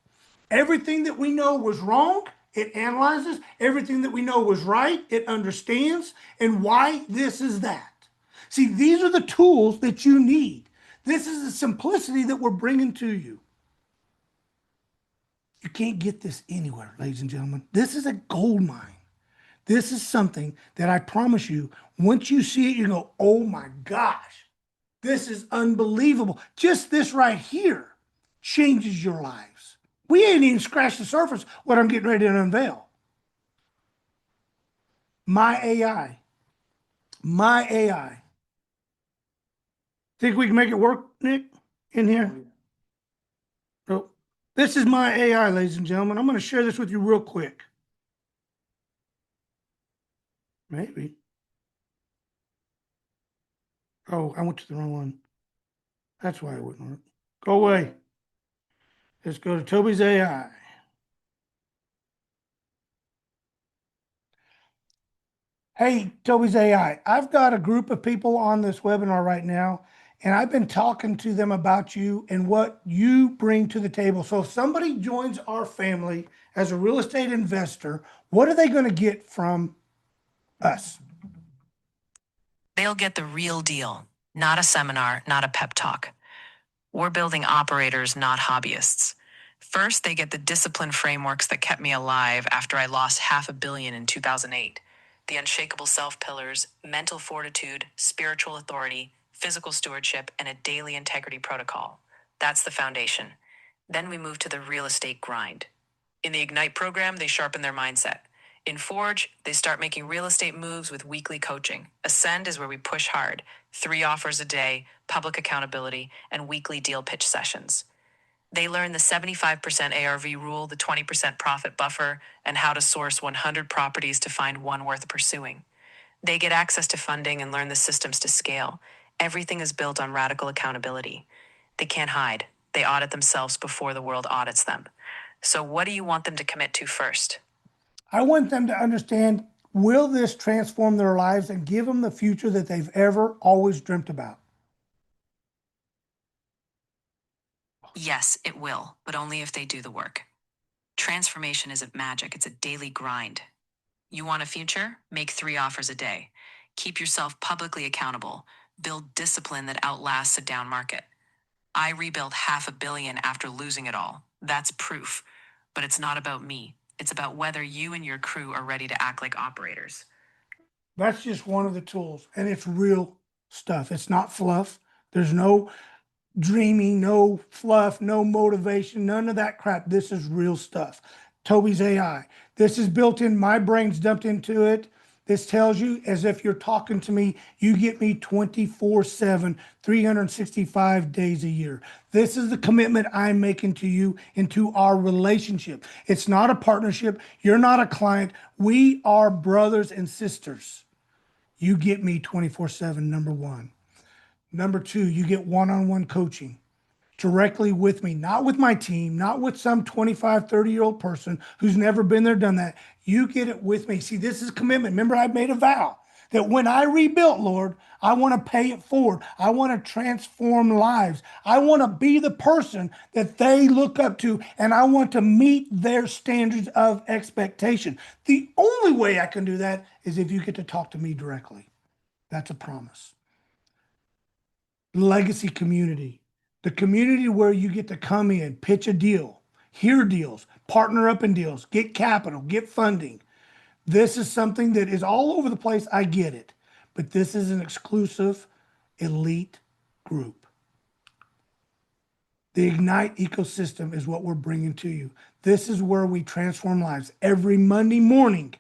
everything that we know was wrong, it analyzes. Everything that we know was right, it understands. And why this is that. See, these are the tools that you need. This is the simplicity that we're bringing to you. You can't get this anywhere, ladies and gentlemen. This is a gold mine. This is something that I promise you, once you see it, you go, oh my gosh, this is unbelievable. Just this right here changes your lives. We ain't even scratched the surface what I'm getting ready to unveil. My AI. My AI. Think we can make it work, Nick, in here? Oh, this is my AI, ladies and gentlemen. I'm going to share this with you real quick. Maybe. Oh, I went to the wrong one. That's why it wouldn't work. Go away. Let's go to Toby's AI. Hey, Toby's AI. I've got a group of people on this webinar right now, and I've been talking to them about you and what you bring to the table. So if somebody joins our family as a real estate investor, what are they going to get from us? They'll get the real deal, not a seminar, not a pep talk. We're building operators, not hobbyists. First, they get the discipline frameworks that kept me alive after I lost $500 million in 2008. The Unshakable Self pillars, mental fortitude, spiritual authority, physical stewardship, and a daily integrity protocol. That's the foundation. Then we move to the real estate grind. In the Ignite program, they sharpen their mindset. In Forge, they start making real estate moves with weekly coaching. Ascend is where we push hard, 3 offers a day, public accountability, and weekly deal pitch sessions. They learn the 75% ARV rule, the 20% profit buffer, and how to source 100 properties to find one worth pursuing. They get access to funding and learn the systems to scale. Everything is built on radical accountability. They can't hide. They audit themselves before the world audits them. So what do you want them to commit to first? I want them to understand, will this transform their lives and give them the future that they've ever always dreamt about? Yes, it will, but only if they do the work. Transformation isn't magic, it's a daily grind. You want a future? Make 3 offers a day. Keep yourself publicly accountable. Build discipline that outlasts a down market. I rebuilt $500 million after losing it all. That's proof. But it's not about me. It's about whether you and your crew are ready to act like operators. That's just one of the tools, and it's real stuff. It's not fluff. There's no dreaming, no fluff, no motivation, none of that crap. This is real stuff. Toby's AI. This is built in, my brain's dumped into it. This tells you as if you're talking to me, you get me 24/7, 365 days a year. This is the commitment I'm making to you into our relationship. It's not a partnership. You're not a client. We are brothers and sisters. You get me 24/7, number one. Number two, you get one-on-one coaching. directly with me, not with my team, not with some 25, 30-year-old person who's never been there, done that. You get it with me. See, this is commitment. Remember, I made a vow that when I rebuilt, Lord, I want to pay it forward. I want to transform lives. I want to be the person that they look up to, and I want to meet their standards of expectation. The only way I can do that is if you get to talk to me directly. That's a promise. Legacy community, the community where you get to come in, pitch a deal, hear deals, partner up in deals, get capital, get funding. This is something that is all over the place. I get it. But this is an exclusive elite group. The Ignite ecosystem is what we're bringing to you. This is where we transform lives. Every Monday morning,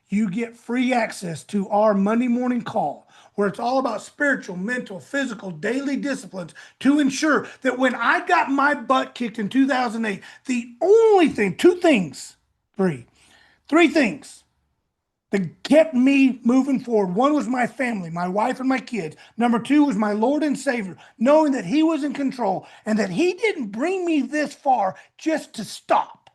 you get free access to our Monday morning call, where it's all about spiritual, mental, physical, daily disciplines to ensure that when I got my butt kicked in 2008, the only thing, three things that kept me moving forward. One was my family, my wife and my kids. Number two was my Lord and Savior, knowing that He was in control and that He didn't bring me this far just to stop.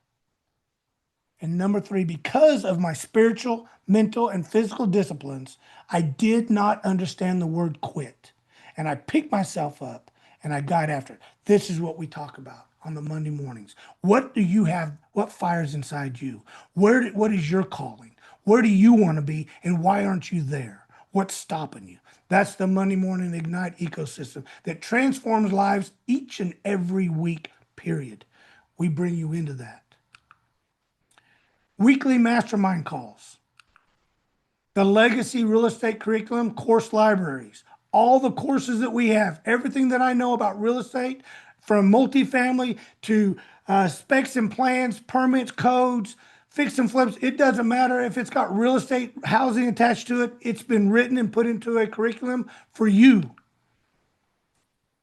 And number three, because of my spiritual, mental, and physical disciplines, I did not understand the word quit. And I picked myself up and I got after it. This is what we talk about on the Monday mornings. What do you have? What fires inside you? What is your calling? Where do you want to be? And why aren't you there? What's stopping you? That's the Monday Morning Ignite ecosystem that transforms lives each and every week, period. We bring you into that. Weekly mastermind calls, the legacy real estate curriculum, course libraries, all the courses that we have, everything that I know about real estate, from multifamily to specs and plans, permits, codes, fix and flips. It doesn't matter if it's got real estate housing attached to it. It's been written and put into a curriculum for you.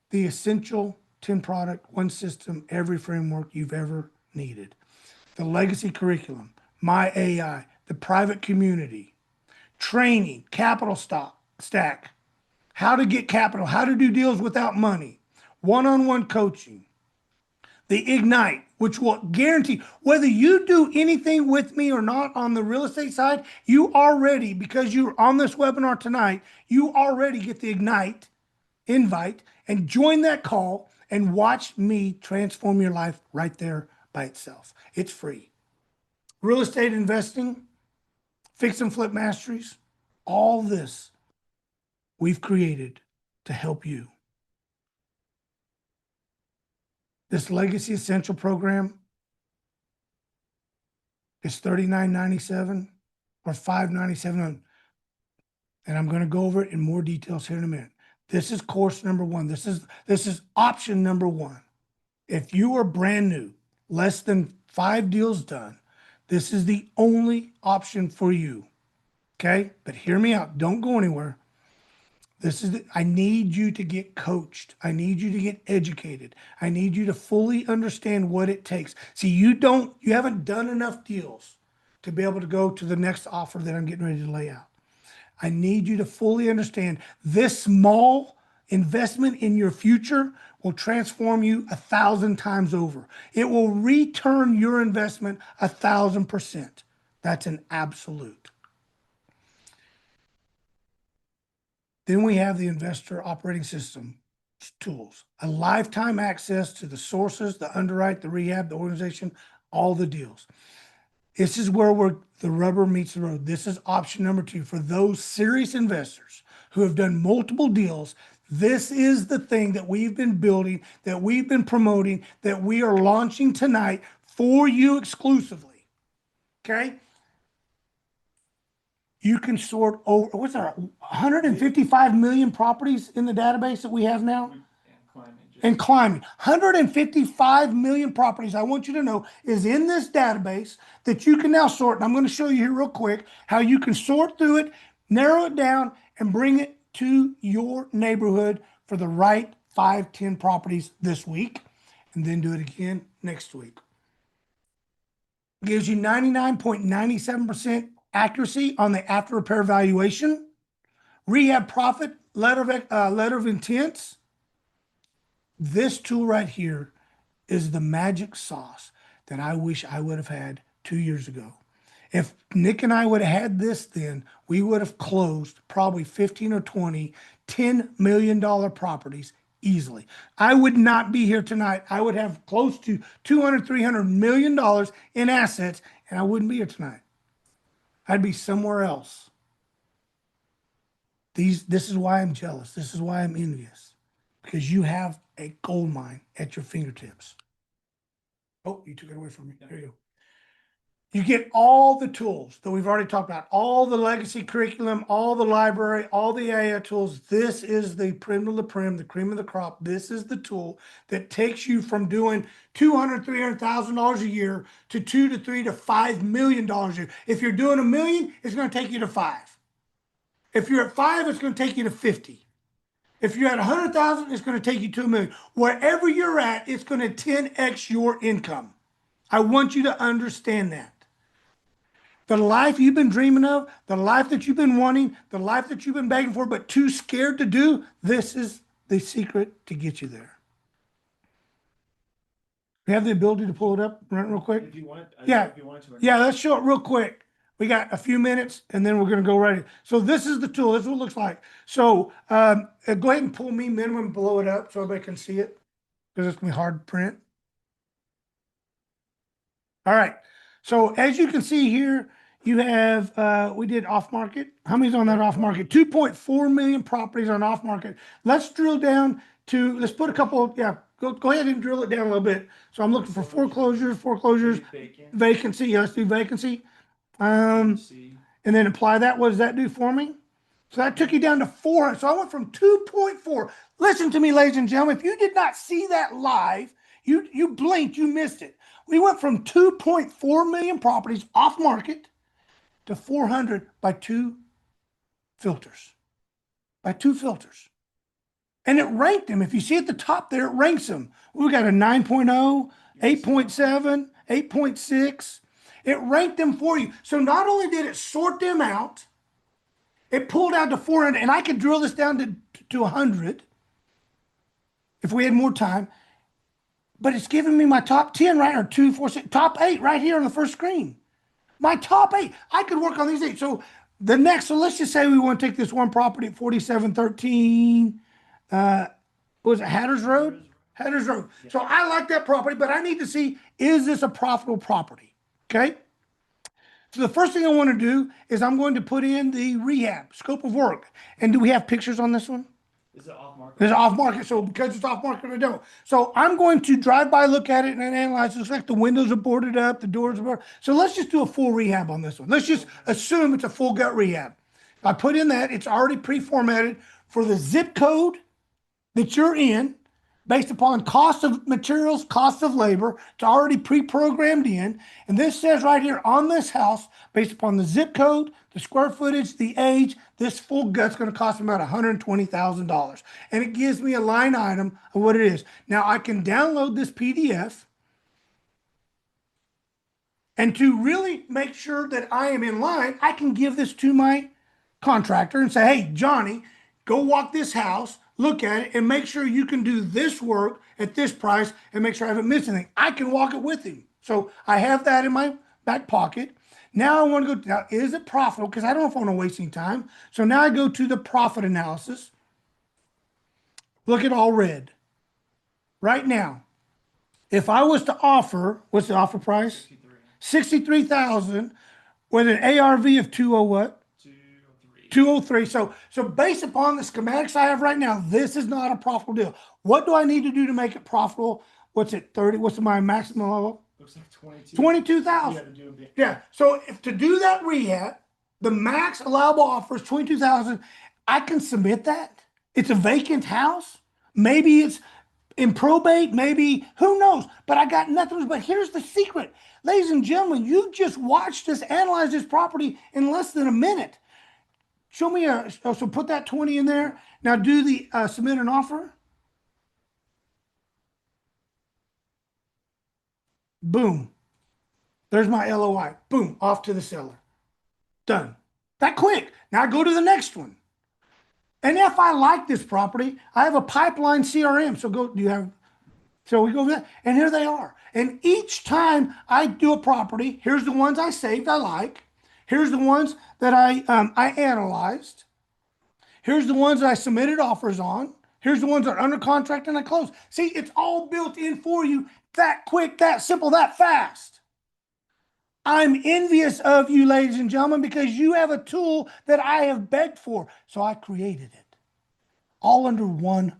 The essential 10 product, one system, every framework you've ever needed. The legacy curriculum, my AI, the private community, training, capital stack, how to get capital, how to do deals without money, one-on-one coaching, the Ignite, which will guarantee whether you do anything with me or not on the real estate side, you already, because you're on this webinar tonight, you already get the Ignite invite and join that call and watch me transform your life right there by itself. It's free. Real estate investing, fix and flip masteries, all this we've created to help you. This Legacy Essential program is $39.97 or $597. And I'm going to go over it in more details here in a minute. This is course number one. This is option number one. If you are brand new, less than 5 deals done, this is the only option for you. Okay? But hear me out. Don't go anywhere. I need you to get coached. I need you to get educated. I need you to fully understand what it takes. See, you haven't done enough deals to be able to go to the next offer that I'm getting ready to lay out. I need you to fully understand this small investment in your future will transform you 1,000 times over. It will return your investment 1,000%. That's an absolute. Then we have the investor operating system tools, a lifetime access to the sources, the underwrite, the rehab, the organization, all the deals. This is where the rubber meets the road. This is option number 2 for those serious investors who have done multiple deals. This is the thing that we've been building, that we've been promoting, that we are launching tonight for you exclusively. Okay? You can sort over, what's there, 155 million properties in the database that we have now? And climbing. 155 million properties, I want you to know, is in this database that you can now sort. And I'm going to show you here real quick how you can sort through it, narrow it down, and bring it to your neighborhood for the right 5, 10 properties this week, and then do it again next week. Gives you 99.97% accuracy on the after repair valuation, rehab profit, letter of intents, This tool right here is the magic sauce that I wish I would have had 2 years ago. If Nick and I would have had this then, we would have closed probably 15 or 20 $10 million properties easily. I would not be here tonight. I would have close to 200, $300 million in assets, and I wouldn't be here tonight. I'd be somewhere else. This is why I'm jealous. This is why I'm envious, because you have a gold mine at your fingertips. Oh, you took it away from me. Here you go. You get all the tools that we've already talked about, all the legacy curriculum, all the library, all the AI tools. This is the prim of the prim, the cream of the crop. This is the tool that takes you from doing $200,000, $300,000 a year to $2 to $3 to $5 million a year. If you're doing $1 million, it's going to take you to 5. If you're at 5, it's going to take you to 50. If you're at 100,000, it's going to take you to $1 million. Wherever you're at, it's going to 10x your income. I want you to understand that. The life you've been dreaming of, the life that you've been wanting, the life that you've been begging for, but too scared to do, this is the secret to get you there. We have the ability to pull it up real quick? If you want, Yeah. if you want to. Yeah, let's show it real quick. We got a few minutes and then we're going to go right in. So this is the tool. This is what it looks like. So go ahead and pull me minimum, blow it up so everybody can see it, because it's going to be hard to print. All right. So as you can see here, you have, we did off market. How many's on that off market? 2.4 million properties on off market. Let's drill down to, let's put a couple, yeah, go ahead and drill it down a little bit. So I'm looking for foreclosures, vacancy. Yeah, let's do vacancy. And then apply that. What does that do for me? So that took you down to 400. So I went from 2.4. Listen to me, ladies and gentlemen. If you did not see that live, you blinked, you missed it. We went from 2.4 million properties off market to 400 by 2 filters. By 2 filters. And it ranked them. If you see at the top there, it ranks them. We got a 9.0, 8.7, 8.6. It ranked them for you. So not only did it sort them out, it pulled out to 400, and I could drill this down to 100 if we had more time. But it's giving me my top 10 right, or 2, 4, 6, top 8 right here on the first screen. My top 8. I could work on these 8. So the next, so let's just say we want to take this one property at 4713. What was it, Hatters Road? Hatters Road. Yeah. So I like that property, but I need to see, is this a profitable property? Okay. So the first thing I want to do is I'm going to put in the rehab scope of work. And do we have pictures on this one? Is it off market? It's off market. So because it's off market, I don't. So I'm going to drive by, look at it, and analyze. It looks like the windows are boarded up, the doors are boarded. So let's just do a full rehab on this one. Let's just assume it's a full gut rehab. I put in that. It's already pre-formatted for the zip code that you're in, based upon cost of materials, cost of labor. It's already pre-programmed in. And this says right here on this house, based upon the zip code, the square footage, the age, this full gut's going to cost me about $120,000. And it gives me a line item of what it is. Now I can download this PDF. And to really make sure that I am in line, I can give this to my contractor and say, hey, Johnny, go walk this house, look at it, and make sure you can do this work at this price and make sure I haven't missed anything. I can walk it with him. So I have that in my back pocket. Now I want to go, now is it profitable? Because I don't know if I want to waste any time. So now I go to the profit analysis. Look at all red. Right now, if I was to offer, what's the offer price? 63,000 with an ARV of 20 what? 203. So based upon the schematics I have right now, this is not a profitable deal. What do I need to do to make it profitable? What's it, 30? What's my maximum level? Looks like 22. 22,000. Yeah. So if to do that rehab, the max allowable offer is 22,000. I can submit that. It's a vacant house. Maybe it's in probate, maybe, who knows? But I got nothing. But here's the secret. Ladies and gentlemen, you just watched us analyze this property in less than a minute. Show me so put that 20 in there. Now do the submit an offer. Boom. There's my LOI. Boom, off to the seller. Done. That quick. Now go to the next one. And if I like this property, I have a pipeline CRM. So so we go with that, and here they are. And each time I do a property, here's the ones I saved I like. Here's the ones that I analyzed. Here's the ones that I submitted offers on. Here's the ones that are under contract and I closed. See, it's all built in for you that quick, that simple, that fast. I'm envious of you, ladies and gentlemen, because you have a tool that I have begged for. So I created it all under one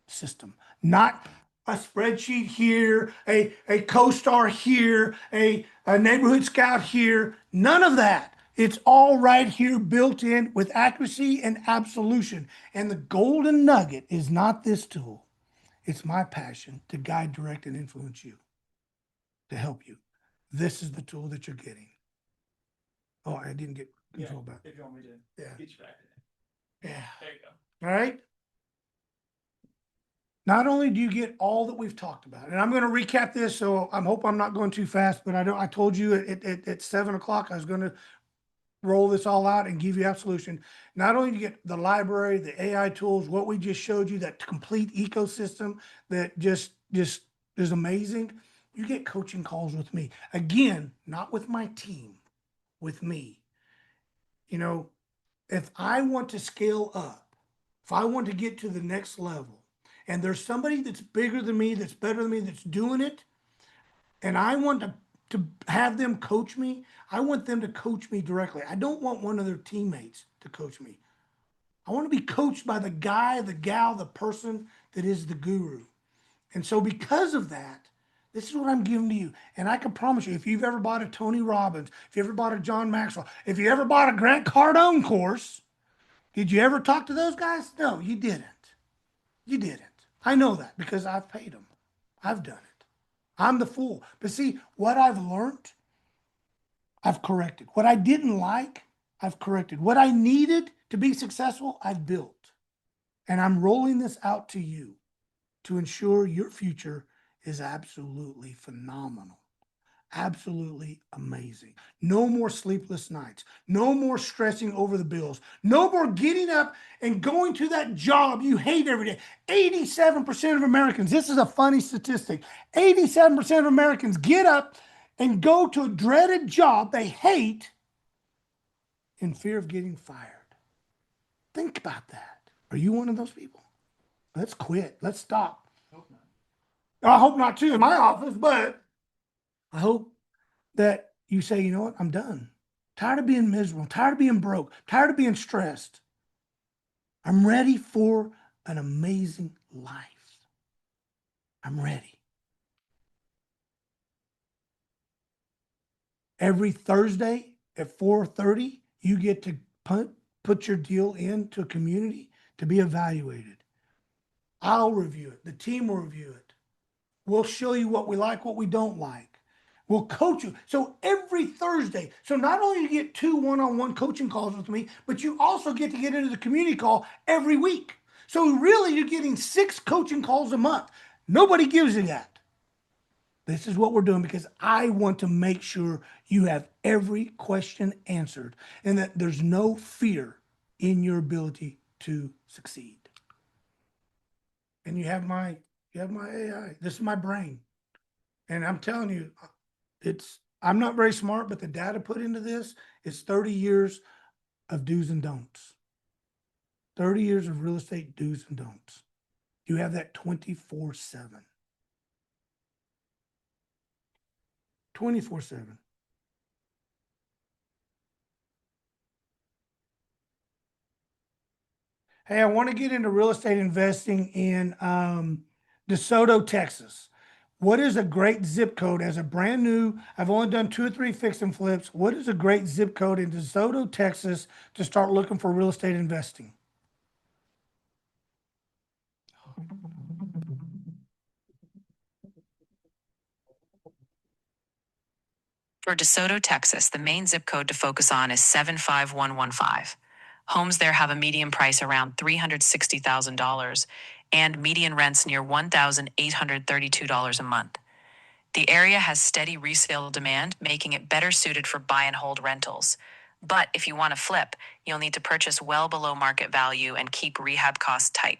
system, not a spreadsheet here, a CoStar here, a neighborhood scout here. None of that. It's all right here built in with accuracy and absolution. And the golden nugget is not this tool. It's my passion to guide, direct, and influence you, to help you. This is the tool that you're getting. Oh, I didn't get control back. If you want me to Yeah. get you back in. Yeah. There you go. All right. Not only do you get all that we've talked about, and I'm going to recap this, so I hope I'm not going too fast, but I told you at 7 o'clock I was going to roll this all out and give you absolution. Not only do you get the library, the AI tools, what we just showed you, that complete ecosystem that just is amazing. You get coaching calls with me. Again, not with my team, with me. You know, if I want to scale up, if I want to get to the next level, and there's somebody that's bigger than me, that's better than me, that's doing it, and I want to have them coach me, I want them to coach me directly. I don't want one of their teammates to coach me. I want to be coached by the guy, the gal, the person that is the guru. And so because of that, this is what I'm giving to you. And I can promise you, if you've ever bought a Tony Robbins, if you ever bought a John Maxwell, if you ever bought a Grant Cardone course, did you ever talk to those guys? No, you didn't. You didn't. I know that because I've paid them. I've done it. I'm the fool. But see, what I've learned, I've corrected. What I didn't like, I've corrected. What I needed to be successful, I've built. And I'm rolling this out to you to ensure your future is absolutely phenomenal. Absolutely amazing. No more sleepless nights. No more stressing over the bills. No more getting up and going to that job you hate every day. 87% of Americans, this is a funny statistic, 87% of Americans get up and go to a dreaded job they hate in fear of getting fired. Think about that. Are you one of those people? Let's quit. Let's stop. Hope not. I hope not too in my office, but I hope that you say, you know what, I'm done. Tired of being miserable, tired of being broke, tired of being stressed. I'm ready for an amazing life. I'm ready. Every Thursday at 4:30, you get to put your deal into a community to be evaluated. I'll review it. The team will review it. We'll show you what we like, what we don't like. We'll coach you. So every Thursday, so not only do you get 2 one-on-one coaching calls with me, but you also get to get into the community call every week. So really you're getting 6 coaching calls a month. Nobody gives you that. This is what we're doing because I want to make sure you have every question answered and that there's no fear in your ability to succeed. And you have my AI. This is my brain. And I'm telling you, I'm not very smart, but the data put into this is 30 years of do's and don'ts. 30 years of real estate do's and don'ts. You have that 24/7. 24/7. Hey, I want to get into real estate investing in DeSoto, Texas. What is a great zip code as a brand new? I've only done 2 or 3 fix and flips. What is a great zip code in DeSoto, Texas to start looking for real estate investing? For DeSoto, Texas, the main zip code to focus on is 75115. Homes there have a median price around $360,000 and median rents near $1,832 a month. The area has steady resale demand, making it better suited for buy and hold rentals. But if you want to flip, you'll need to purchase well below market value and keep rehab costs tight.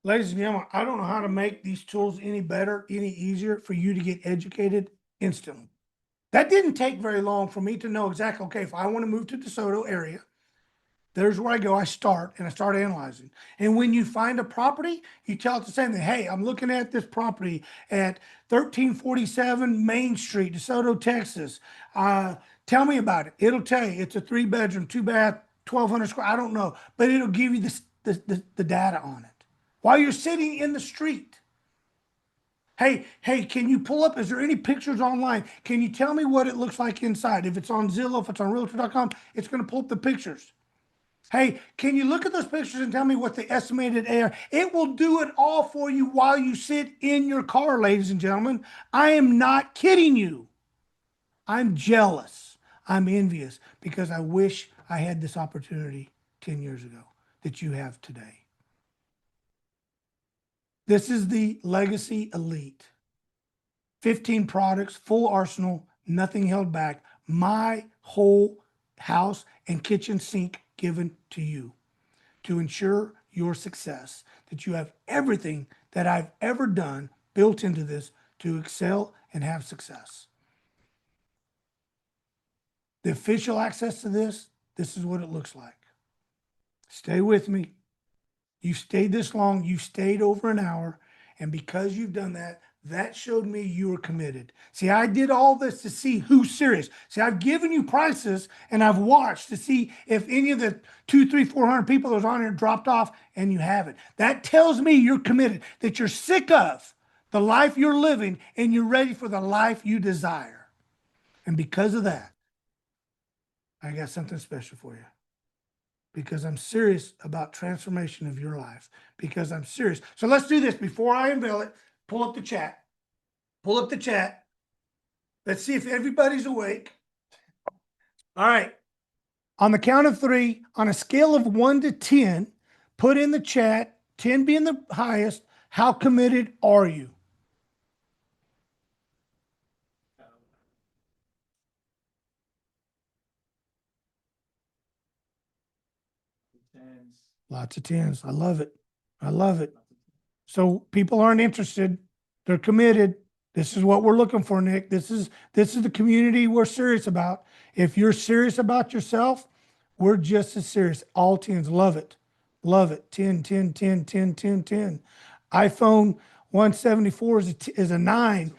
Ladies and gentlemen, I don't know how to make these tools any better, any easier for you to get educated instantly. That didn't take very long for me to know exactly, okay, if I want to move to DeSoto area, there's where I go. I start analyzing. And when you find a property, you tell it the same thing. Hey, I'm looking at this property at 1347 Main Street, DeSoto, Texas. Tell me about it. It'll tell you it's a 3-bedroom, 2-bath, 1,200 square. I don't know, but it'll give you the data on it while you're sitting in the street. Hey, can you pull up? Is there any pictures online? Can you tell me what it looks like inside? If it's on Zillow, if it's on Realtor.com, it's going to pull up the pictures. Hey, can you look at those pictures and tell me what the estimated AR? It will do it all for you while you sit in your car, ladies and gentlemen. I am not kidding you. I'm jealous. I'm envious because I wish I had this opportunity 10 years ago that you have today. This is the Legacy Elite. 15 products, full arsenal, nothing held back. My whole house and kitchen sink given to you to ensure your success, that you have everything that I've ever done built into this to excel and have success. The official access to this is what it looks like. Stay with me. You've stayed this long. You've stayed over an hour. And because you've done that, that showed me you were committed. See, I did all this to see who's serious. See, I've given you prices and I've watched to see if any of the 200, 300, 400 people that was on here dropped off, and you haven't. That tells me you're committed, that you're sick of the life you're living and you're ready for the life you desire. And because of that, I got something special for you. Because I'm serious about transformation of your life. Because I'm serious. So let's do this before I unveil it. Pull up the chat. Pull up the chat. Let's see if everybody's awake. All right. On the count of 3, on a scale of 1 to 10, put in the chat, 10 being the highest, how committed are you? Lots of 10s. I love it. I love it. So people aren't interested. They're committed. This is what we're looking for, Nick. This is the community we're serious about. If you're serious about yourself, we're just as serious. All 10s. Love it. Love it. 10, 10, 10, 10, 10, 10. iPhone 174 is a 9.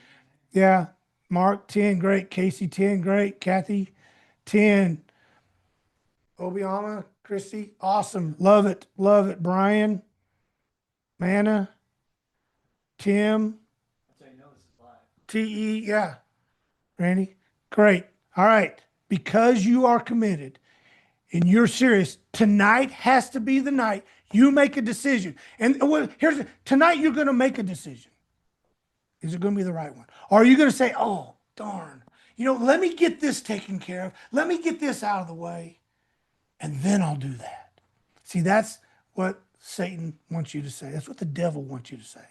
Yeah. Mark, 10. Great. Casey, 10. Great. Kathy, 10. Obiama, Christy, awesome. Love it. Love it. Brian, Manna, Tim, TE, yeah. Randy, great. All right. Because you are committed and you're serious, tonight has to be the night you make a decision. And tonight you're going to make a decision. Is it going to be the right one? Or are you going to say, oh, darn, let me get this taken care of. Let me get this out of the way, and then I'll do that. See, that's what Satan wants you to say. That's what the devil wants you to say.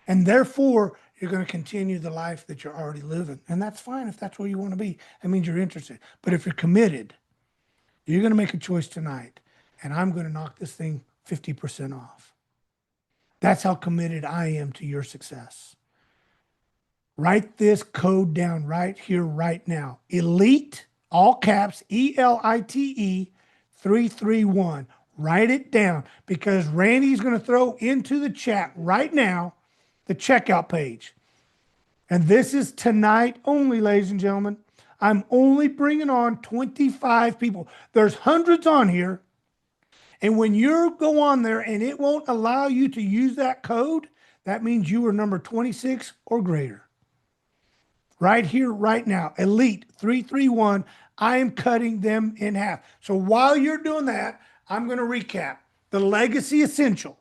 And therefore, you're going to continue the life that you're already living. And that's fine if that's where you want to be. That means you're interested. But if you're committed, you're going to make a choice tonight. And I'm going to knock this thing 50% off. That's how committed I am to your success. Write this code down right here, right now. Elite, all caps, ELITE 331. Write it down because Randy's going to throw into the chat right now the checkout page. And this is tonight only, ladies and gentlemen. I'm only bringing on 25 people. There's hundreds on here. And when you go on there and it won't allow you to use that code, that means you are number 26 or greater. Right here, right now, Elite 331, I am cutting them in half. So while you're doing that, I'm going to recap the Legacy Essential.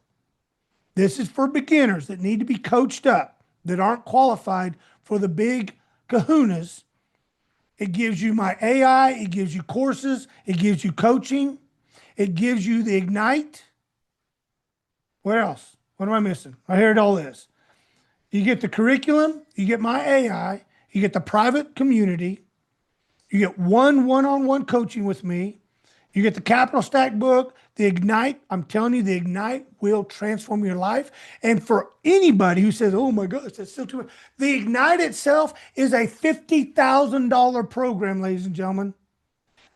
This is for beginners that need to be coached up, that aren't qualified for the big kahunas. It gives you my AI, it gives you courses, it gives you coaching, it gives you the Ignite. What else? What am I missing? I heard all this. You get the curriculum, you get my AI, you get the private community, You get one-on-one coaching with me. You get the Capital Stack book, the Ignite. I'm telling you, the Ignite will transform your life. And for anybody who says, oh my gosh, that's still too much, the Ignite itself is a $50,000 program, ladies and gentlemen.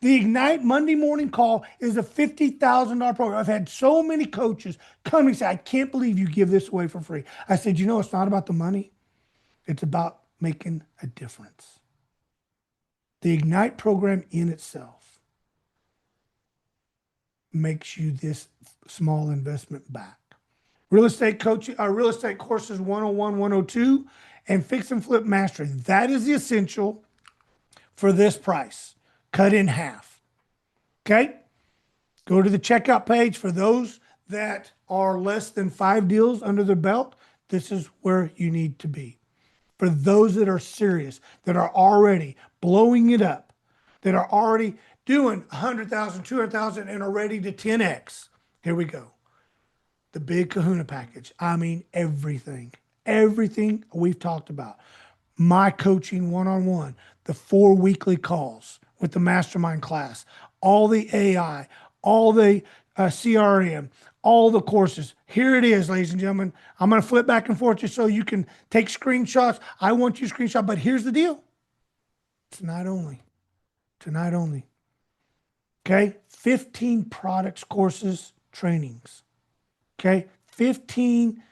The Ignite Monday morning call is a $50,000 program. I've had so many coaches come and say, I can't believe you give this away for free. I said, it's not about the money. It's about making a difference. The Ignite program in itself makes you this small investment back. Real estate coaching, our real estate courses 101, 102, and fix and flip mastery. That is the essential for this price, cut in half. Okay? Go to the checkout page for those that are less than 5 deals under their belt. This is where you need to be. For those that are serious, that are already blowing it up, that are already doing 100,000, 200,000 and are ready to 10X. Here we go. The big kahuna package. I mean, everything we've talked about. My coaching one-on-one, the 4 weekly calls with the mastermind class, all the AI, all the CRM, all the courses. Here it is, ladies and gentlemen. I'm going to flip back and forth just so you can take screenshots. I want you to screenshot, but here's the deal. Tonight only. Tonight only. Okay? 15 products, courses, trainings. Okay? 15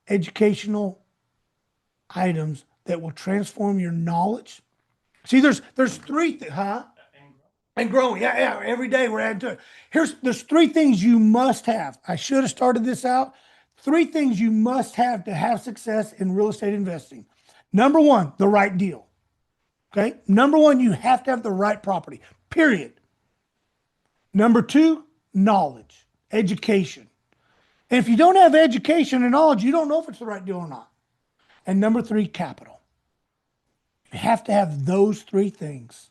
educational items that will transform your knowledge. See, there's 3 things, huh? And growing. Yeah. Every day we're adding to it. There's 3 things you must have. I should have started this out. 3 things you must have to have success in real estate investing. Number 1, the right deal. Okay. Number 1, you have to have the right property, period. Number 2, knowledge, education. And if you don't have education and knowledge, you don't know if it's the right deal or not. And number 3, capital. You have to have those 3 things.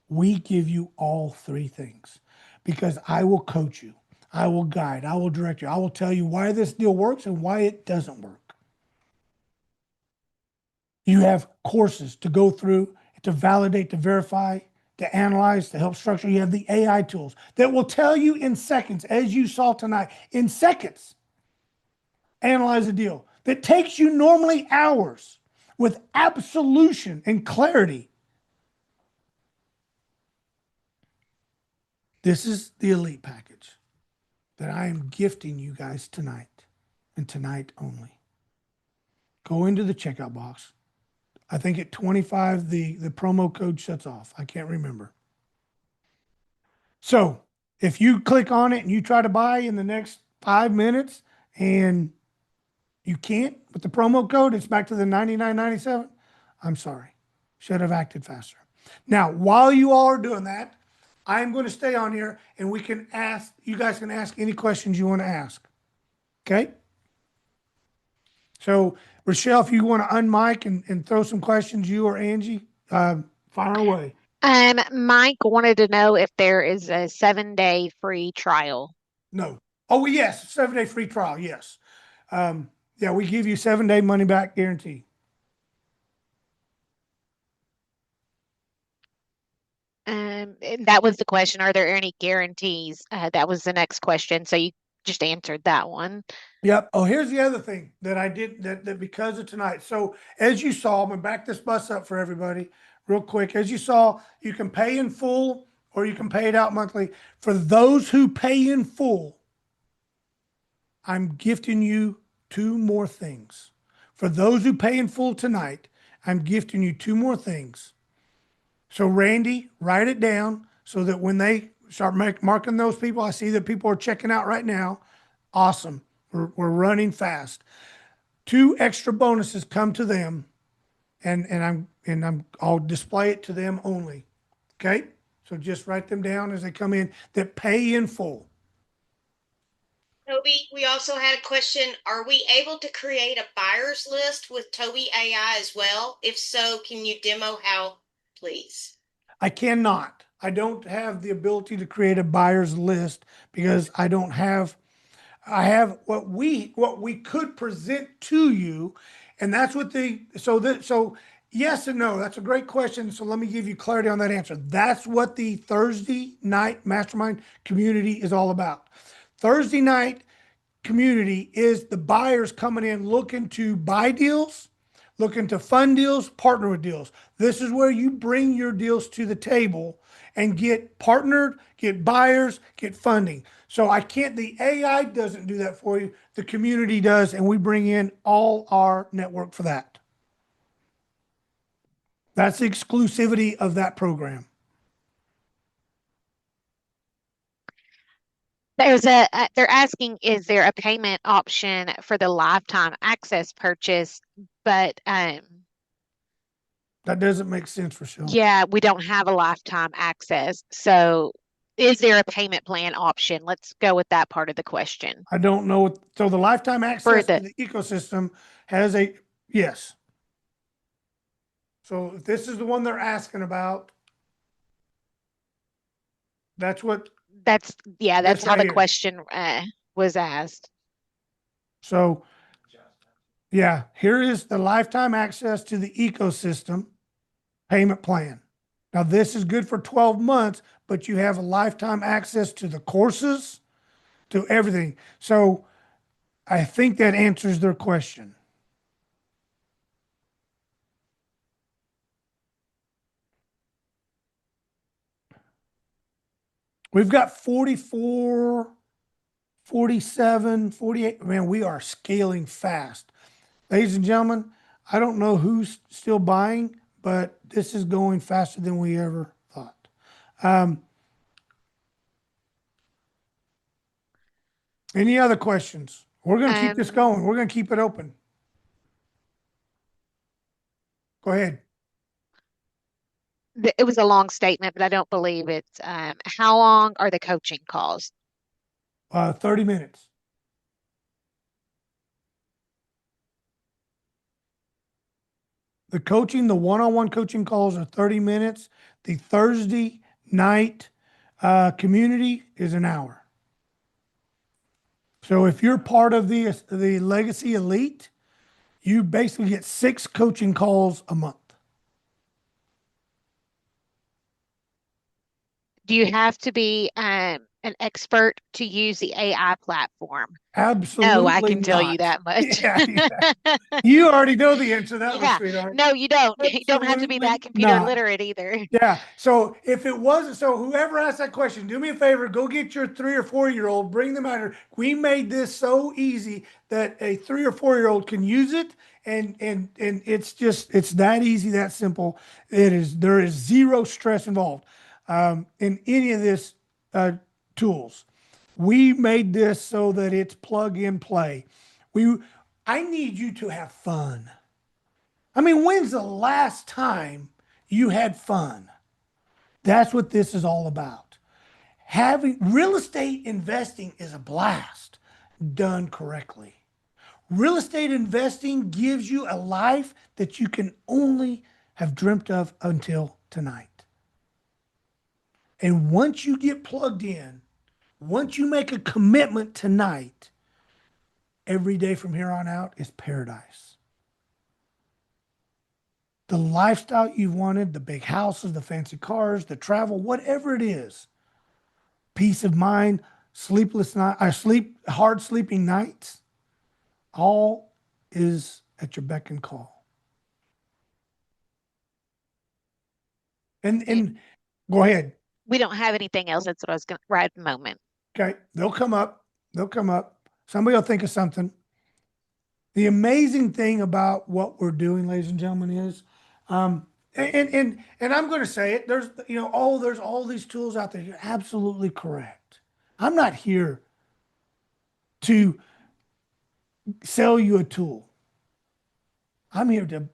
We give you all 3 things because I will coach you. I will guide. I will direct you. I will tell you why this deal works and why it doesn't work. You have courses to go through, to validate, to verify, to analyze, to help structure. You have the AI tools that will tell you in seconds, as you saw tonight, in seconds, analyze a deal that takes you normally hours with absolution and clarity. This is the elite package that I am gifting you guys tonight and tonight only. Go into the checkout box. I think at 25, the promo code shuts off. I can't remember. So if you click on it and you try to buy in the next 5 minutes and you can't with the promo code, it's back to the $99.97. I'm sorry. Should have acted faster. Now, while you all are doing that, I'm going to stay on here and you guys can ask any questions you want to ask. Okay? So, Rochelle, if you want to unmic and throw some questions, you or Angie, fire away. Mike wanted to know if there is a 7-day free trial. No. Oh, yes. 7-day free trial. Yes. Yeah, we give you 7-day money back guarantee. And that was the question. Are there any guarantees? That was the next question. So you just answered that one. Yep. Oh, here's the other thing that I did that because of tonight. So as you saw, I'm gonna back this bus up for everybody real quick. As you saw, you can pay in full or you can pay it out monthly. For those who pay in full, I'm gifting you 2 more things. For those who pay in full tonight, I'm gifting you 2 more things. So Randy, write it down so that when they start marking those people, I see that people are checking out right now. Awesome. We're running fast. 2 extra bonuses come to them, and I'll display it to them only. Okay? So just write them down as they come in that pay in full. Toby, we also had a question. Are we able to create a buyer's list with Toby AI as well? If so, can you demo how, please? I cannot. I don't have the ability to create a buyer's list because I have what we could present to you, and that's what so Yes and no. That's a great question. So let me give you clarity on that answer. That's what the Thursday night mastermind community is all about. Thursday night community is the buyers coming in looking to buy deals, looking to fund deals, partner with deals. This is where you bring your deals to the table and get partnered, get buyers, get funding. So the AI doesn't do that for you. The community does, and we bring in all our network for that. That's the exclusivity of that program. They're asking, is there a payment option for the lifetime access purchase? But That doesn't make sense, Rochelle. yeah, we don't have a lifetime access. So is there a payment plan option? Let's go with that part of the question. I don't know. So the lifetime access to the ecosystem has yes. So if this is the one they're asking about, that's how the here. question was asked. So yeah, here is the lifetime access to the ecosystem payment plan. Now this is good for 12 months, but you have a lifetime access to the courses, to everything. So I think that answers their question. We've got 44, 47, 48. Man, we are scaling fast. Ladies and gentlemen, I don't know who's still buying, but this is going faster than we ever thought. Any other questions? We're going to keep this going. We're going to keep it open. Go ahead. It was a long statement, but I don't believe it's how long are the coaching calls? 30 minutes. The one-on-one coaching calls are 30 minutes. The Thursday night community is an hour. So if you're part of the Legacy Elite, you basically get 6 coaching calls a month. Do you have to be an expert to use the AI platform? Absolutely No, I can tell you not. that much. Yeah. You already know the answer to that one, Yeah. sweetheart. No, you don't. You don't have to be that Absolutely computer not. literate either. Yeah. So if it wasn't, so whoever asked that question, do me a favor, go get your 3 or 4-year-old, bring them out here. We made this so easy that a 3 or 4-year-old can use it. And it's that easy, that simple. There is zero stress involved in any of this tools. We made this so that it's plug and play. I need you to have fun. I mean, when's the last time you had fun? That's what this is all about. Having real estate investing is a blast done correctly. Real estate investing gives you a life that you can only have dreamt of until tonight. And once you get plugged in, once you make a commitment tonight, every day from here on out is paradise. The lifestyle you've wanted, the big houses, the fancy cars, the travel, whatever it is, peace of mind, hard sleeping nights, all is at your beck and call. And go ahead. We don't have anything else. That's what I was going to right at the moment. Okay. They'll come up. Somebody will think of something. The amazing thing about what we're doing, ladies and gentlemen, is, and I'm going to say it. There's all these tools out there. You're absolutely correct. I'm not here to sell you a tool. I'm here to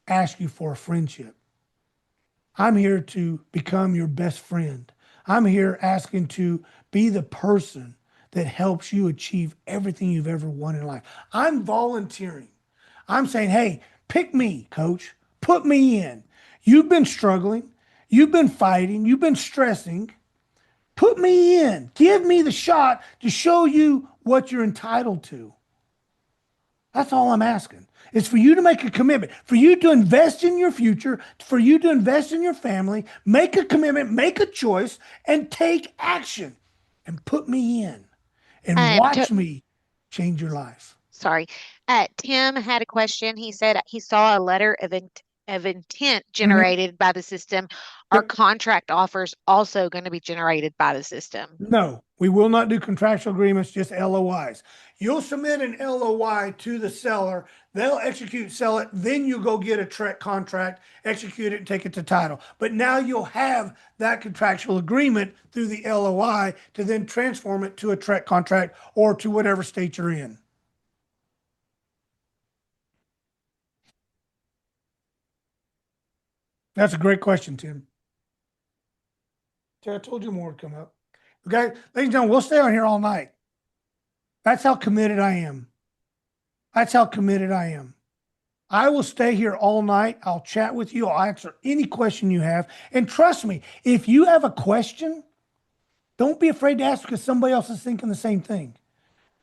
ask you for a friendship. I'm here to become your best friend. I'm here asking to be the person that helps you achieve everything you've ever wanted in life. I'm volunteering. I'm saying, hey, pick me, coach. Put me in. You've been struggling. You've been fighting. You've been stressing. Put me in. Give me the shot to show you what you're entitled to. That's all I'm asking. It's for you to make a commitment, for you to invest in your future, for you to invest in your family, make a commitment, make a choice, and take action and put me in and To, watch me change your life. sorry. Tim had a question. He said he saw a letter of intent Mhm. generated by the system. Are Yep. contract offers also going to be generated by the system? No, we will not do contractual agreements, just LOIs. You'll submit an LOI to the seller. They'll execute, sell it. Then you go get a contract, execute it, and take it to title. But now you'll have that contractual agreement through the LOI to then transform it to a contract or to whatever state you're in. That's a great question, Tim. I told you more would come up. Okay, ladies and gentlemen, we'll stay on here all night. That's how committed I am. That's how committed I am. I will stay here all night. I'll chat with you. I'll answer any question you have. And trust me, if you have a question, don't be afraid to ask because somebody else is thinking the same thing.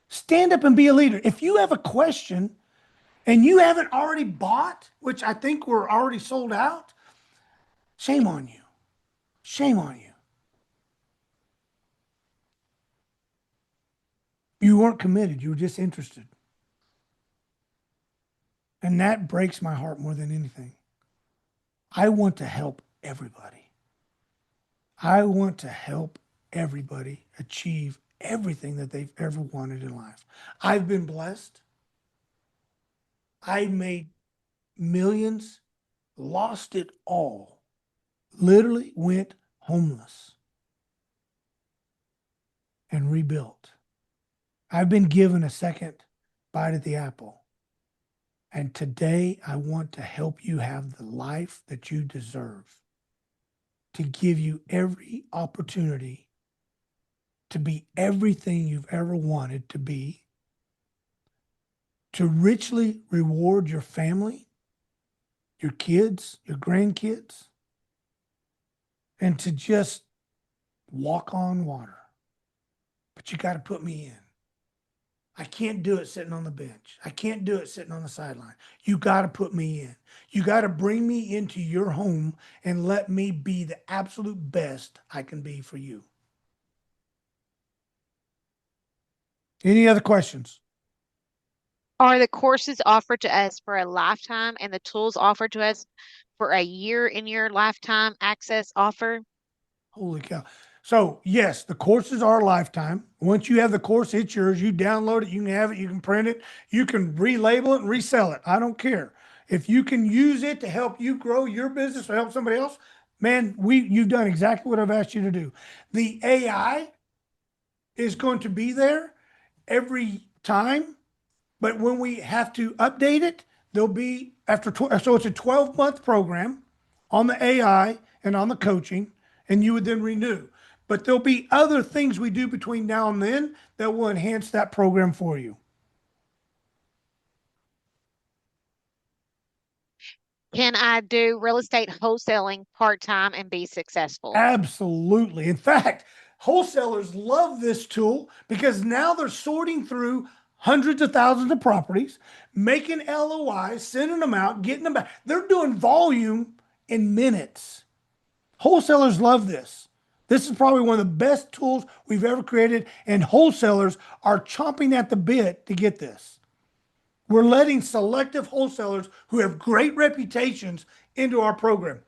Stand up and be a leader. If you have a question and you haven't already bought, which I think we're already sold out, shame on you. Shame on you. You weren't committed. You were just interested. And that breaks my heart more than anything. I want to help everybody. I want to help everybody achieve everything that they've ever wanted in life. I've been blessed. I made millions, lost it all, literally went homeless and rebuilt. I've been given a second bite at the apple. And today I want to help you have the life that you deserve, to give you every opportunity to be everything you've ever wanted to be, to richly reward your family, your kids, your grandkids, and to just walk on water. But you got to put me in. I can't do it sitting on the bench. I can't do it sitting on the sideline. You got to put me in. You got to bring me into your home and let me be the absolute best I can be for you. Any other questions? Are the courses offered to us for a lifetime and the tools offered to us for a year in your lifetime access offer? Holy cow. So, yes, the courses are a lifetime. Once you have the course, it's yours. You download it, you can have it, you can print it, you can relabel it and resell it. I don't care. If you can use it to help you grow your business or help somebody else, man, you've done exactly what I've asked you to do. The AI is going to be there every time, but when we have to update it, there'll be so it's a 12-month program on the AI and on the coaching, and you would then renew. But there'll be other things we do between now and then that will enhance that program for you. Can I do real estate wholesaling part-time and be successful? Absolutely. In fact, wholesalers love this tool because now they're sorting through hundreds of thousands of properties, making LOIs, sending them out, getting them back. They're doing volume in minutes. Wholesalers love this. This is probably one of the best tools we've ever created, and wholesalers are chomping at the bit to get this. We're letting selective wholesalers who have great reputations into our program.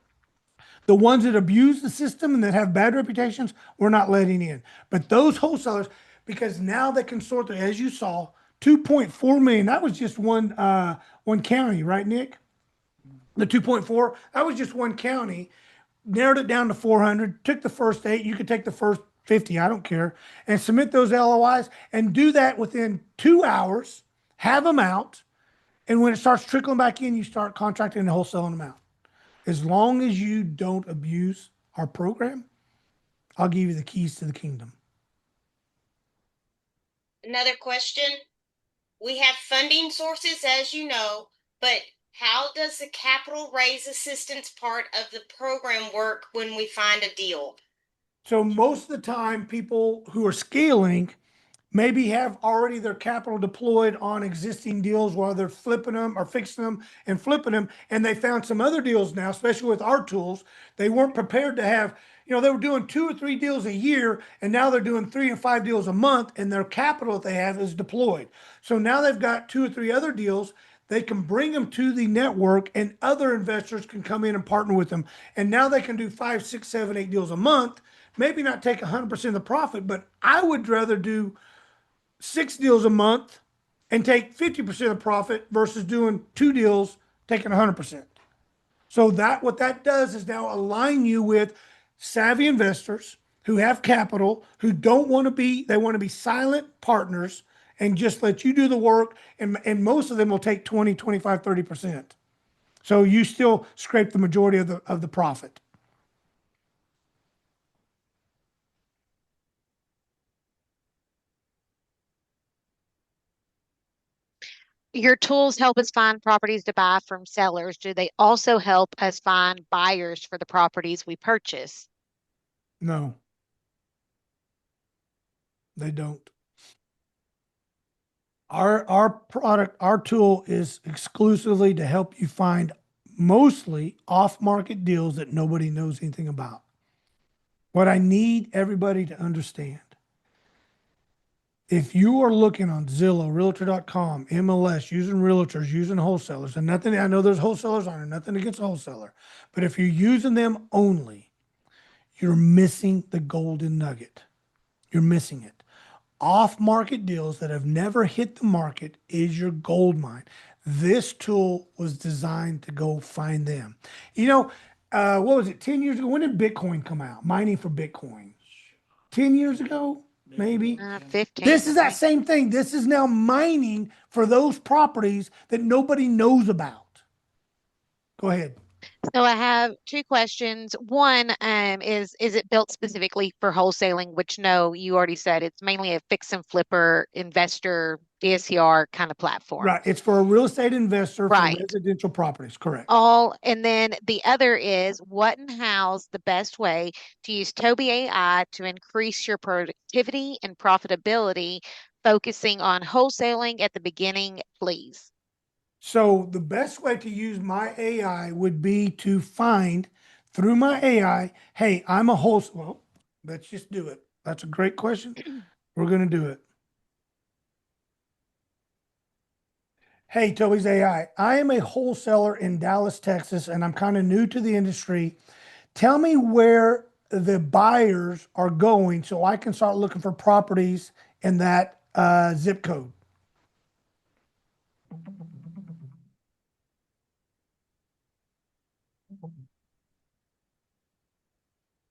The ones that abuse the system and that have bad reputations, we're not letting in. But those wholesalers, because now they can sort through, as you saw, 2.4 million. That was just one county, right, Nick? The 2.4, that was just one county. Narrowed it down to 400, took the first 8. You could take the first 50, I don't care, and submit those LOIs and do that within 2 hours, have them out. And when it starts trickling back in, you start contracting and wholesaling them out. As long as you don't abuse our program, I'll give you the keys to the kingdom. Another question. We have funding sources, as you know, but how does the capital raise assistance part of the program work when we find a deal? So most of the time, people who are scaling, maybe have already their capital deployed on existing deals while they're flipping them or fixing them and flipping them. And they found some other deals now, especially with our tools. They weren't prepared to have, they were doing 2 or 3 deals a year, and now they're doing 3 or 5 deals a month, and their capital that they have is deployed. So now they've got 2 or 3 other deals. They can bring them to the network, and other investors can come in and partner with them. And now they can do 5, 6, 7, 8 deals a month. Maybe not take 100% of the profit, but I would rather do 6 deals a month and take 50% of the profit versus doing 2 deals, taking 100%. So that what that does is now align you with savvy investors who have capital, who don't want to be, they want to be silent partners and just let you do the work. And most of them will take 20, 25, 30%. So you still scrape the majority of the profit. Your tools help us find properties to buy from sellers. Do they also help us find buyers for the properties we purchase? No, they don't. Our product, our tool is exclusively to help you find mostly off-market deals that nobody knows anything about. What I need everybody to understand, if you are looking on Zillow, Realtor.com, MLS, using realtors, using wholesalers, and nothing, I know there's wholesalers on there, nothing against a wholesaler, but if you're using them only, you're missing the golden nugget. You're missing it. Off-market deals that have never hit the market is your gold mine. This tool was designed to go find them. What was it, 10 years ago? When did Bitcoin come out? Mining for Bitcoin. 10 years ago, maybe. 15, This is I that think. same thing. This is now mining for those properties that nobody knows about. Go ahead. So I have two questions. One, is it built specifically for wholesaling? Which no, you already said it's mainly a fix and flipper investor DSCR kind of platform. Right. It's for a real estate investor for Right. residential properties. Correct. And then the other is what and how's the best way to use Toby AI to increase your productivity and profitability, focusing on wholesaling at the beginning, please. So the best way to use my AI would be to find through my AI, hey, I'm a wholesale. Well, let's just do it. That's a great question. We're going to do it. Hey, Toby's AI. I am a wholesaler in Dallas, Texas, and I'm kind of new to the industry. Tell me where the buyers are going so I can start looking for properties in that zip code.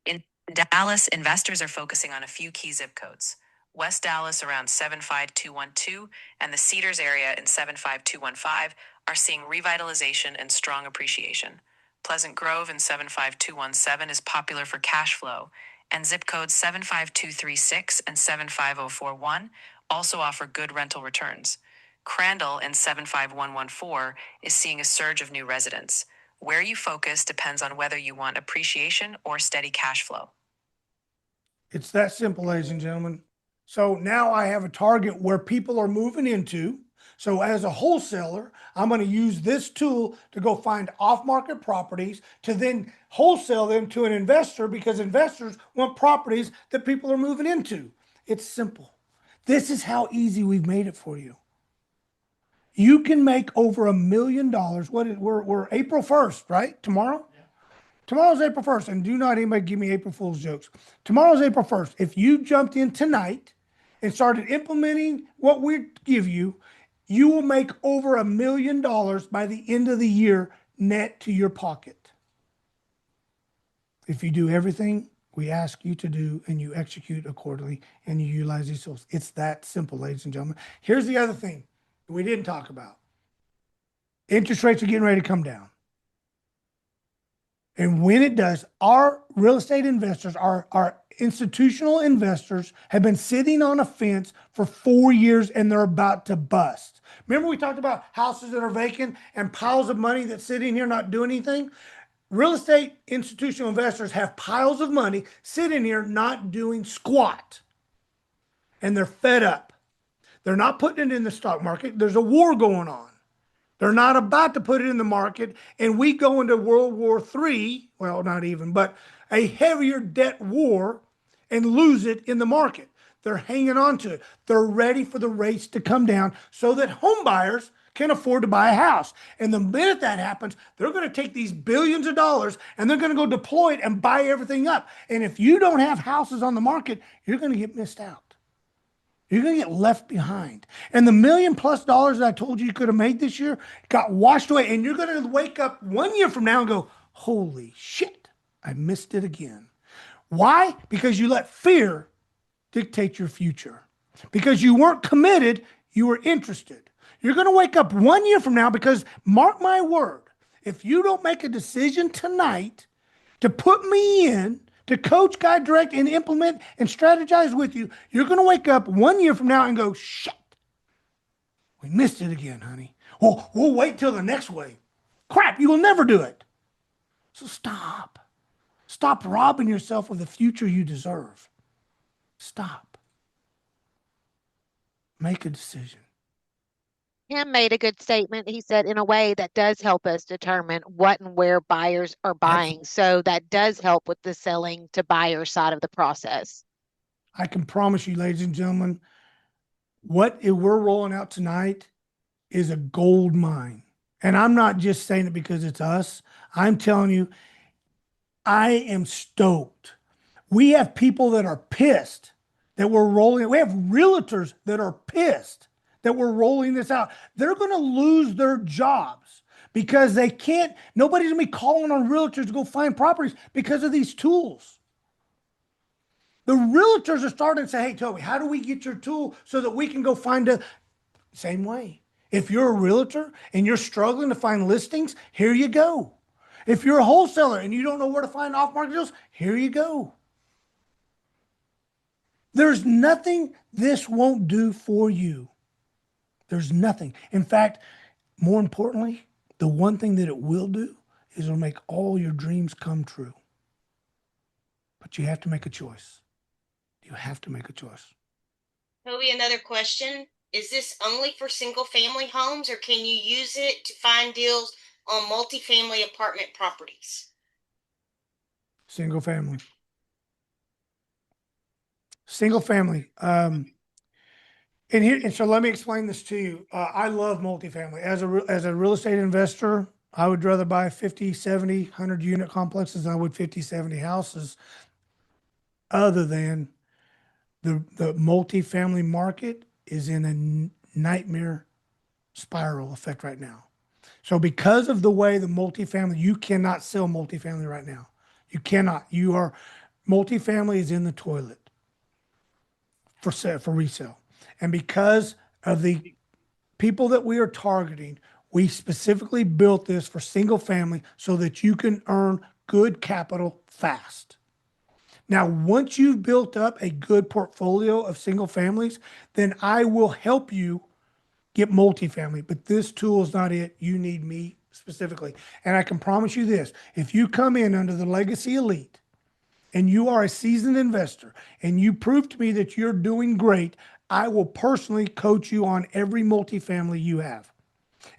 In Dallas, investors are focusing on a few key zip codes. West Dallas around 75212 and the Cedars area in 75215 are seeing revitalization and strong appreciation. Pleasant Grove in 75217 is popular for cash flow, and zip codes 75236 and 75041 also offer good rental returns. Crandall in 75114 is seeing a surge of new residents. Where you focus depends on whether you want appreciation or steady cash flow. It's that simple, ladies and gentlemen. So now I have a target where people are moving into. So as a wholesaler, I'm going to use this tool to go find off-market properties to then wholesale them to an investor because investors want properties that people are moving into. It's simple. This is how easy we've made it for you. You can make over $1 million. We're April 1st, right? Tomorrow? Tomorrow's April 1st, and do not anybody give me April Fool's jokes. Tomorrow's April 1st. If you jumped in tonight and started implementing what we give you, you will make over $1 million by the end of the year net to your pocket. If you do everything we ask you to do and you execute accordingly and you utilize these tools. It's that simple, ladies and gentlemen. Here's the other thing we didn't talk about. Interest rates are getting ready to come down. And when it does, our real estate investors, our institutional investors have been sitting on a fence for 4 years and they're about to bust. Remember we talked about houses that are vacant and piles of money that's sitting here not doing anything? Real estate institutional investors have piles of money sitting here not doing squat. And they're fed up. They're not putting it in the stock market. There's a war going on. They're not about to put it in the market, and we go into World War III, well, not even, but a heavier debt war and lose it in the market. They're hanging on to it. They're ready for the rates to come down so that home buyers can afford to buy a house. And the minute that happens, they're going to take these billions of dollars and they're going to go deploy it and buy everything up. And if you don't have houses on the market, you're going to get missed out. You're going to get left behind. And the $1 million+ that I told you could have made this year got washed away. And you're going to wake up 1 year from now and go, holy shit, I missed it again. Why? Because you let fear dictate your future. Because you weren't committed, you were interested. You're going to wake up 1 year from now because, mark my word, if you don't make a decision tonight to put me in, to coach, guide, direct, and implement and strategize with you, you're going to wake up 1 year from now and go, shit, we missed it again, honey. Well, we'll wait till the next wave. Crap, you will never do it. So stop. Stop robbing yourself of the future you deserve. Stop. Make a decision. Tim made a good statement. He said, in a way that does help us determine what and where buyers are buying. So that does help with the selling to buyer side of the process. I can promise you, ladies and gentlemen, what we're rolling out tonight is a gold mine. And I'm not just saying it because it's us. I'm telling you, I am stoked. We have people that are pissed that we're rolling. We have realtors that are pissed that we're rolling this out. They're going to lose their jobs because they can't, nobody's going to be calling on realtors to go find properties because of these tools. The realtors are starting to say, hey, Toby, how do we get your tool so that we can go find a, same way. If you're a realtor and you're struggling to find listings, here you go. If you're a wholesaler and you don't know where to find off-market deals, here you go. There's nothing this won't do for you. There's nothing. In fact, more importantly, the one thing that it will do is it'll make all your dreams come true. But you have to make a choice. You have to make a choice. Toby, another question. Is this only for single family homes, or can you use it to find deals on multifamily apartment properties? Single family. Single family. And so let me explain this to you. I love multifamily. As a real estate investor, I would rather buy 50, 70, 100 unit complexes than I would 50, 70 houses. Other than the multifamily market is in a nightmare spiral effect right now. So because of the way the multifamily, you cannot sell multifamily right now. You cannot. Multifamily is in the toilet for resale. And because of the people that we are targeting, we specifically built this for single family so that you can earn good capital fast. Now, once you've built up a good portfolio of single families, then I will help you get multifamily. But this tool is not it. You need me specifically. And I can promise you this, if you come in under the Legacy Elite and you are a seasoned investor and you prove to me that you're doing great, I will personally coach you on every multifamily you have.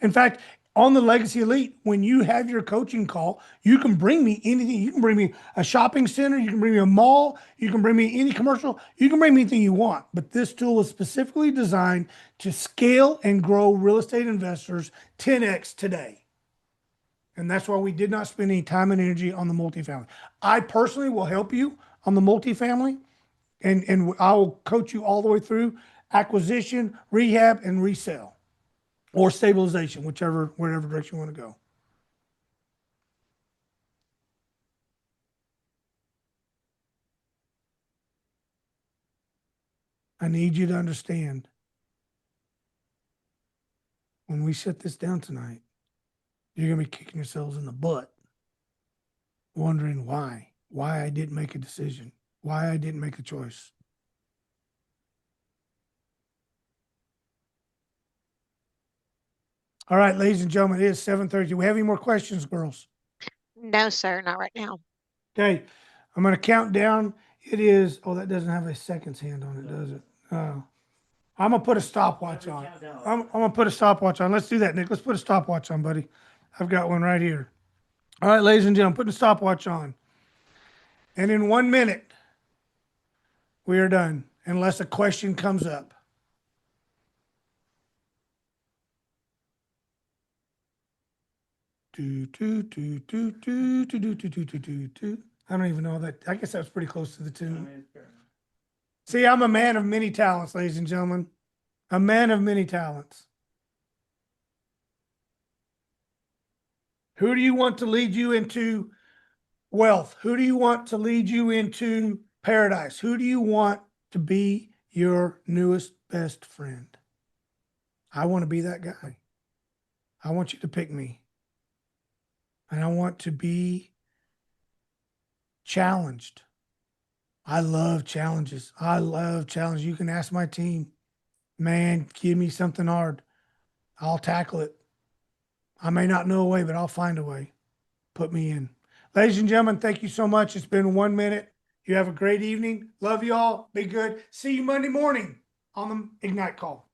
In fact, on the Legacy Elite, when you have your coaching call, you can bring me anything. You can bring me a shopping center. You can bring me a mall. You can bring me any commercial. You can bring me anything you want. But this tool is specifically designed to scale and grow real estate investors 10x today. And that's why we did not spend any time and energy on the multifamily. I personally will help you on the multifamily, and I will coach you all the way through acquisition, rehab, and resale. Or stabilization, whatever direction you want to go. I need you to understand, when we sit this down tonight, you're going to be kicking yourselves in the butt, wondering why I didn't make a decision, why I didn't make a choice. All right, ladies and gentlemen, it is 7:30. Do we have any more questions, girls? No, sir, not right now. Okay, I'm going to count down. It is, that doesn't have a seconds hand on it, does it? Oh. I'm gonna put a stopwatch on. I'm gonna put a stopwatch on. Let's do that, Nick. Let's put a stopwatch on, buddy. I've got one right here. All right, ladies and gentlemen, putting a stopwatch on. And in 1 minute, we are done, unless a question comes up. Do, do, do, do, do, do, do, do, do, do, do, do. I don't even know that. I guess that was pretty close to the tune. See, I'm a man of many talents, ladies and gentlemen. A man of many talents. Who do you want to lead you into wealth? Who do you want to lead you into paradise? Who do you want to be your newest best friend? I want to be that guy. I want you to pick me. And I want to be challenged. I love challenges. I love challenges. You can ask my team, man, give me something hard. I'll tackle it. I may not know a way, but I'll find a way. Put me in. Ladies and gentlemen, thank you so much. It's been 1 minute. You have a great evening. Love you all. Be good. See you Monday morning on the Ignite call.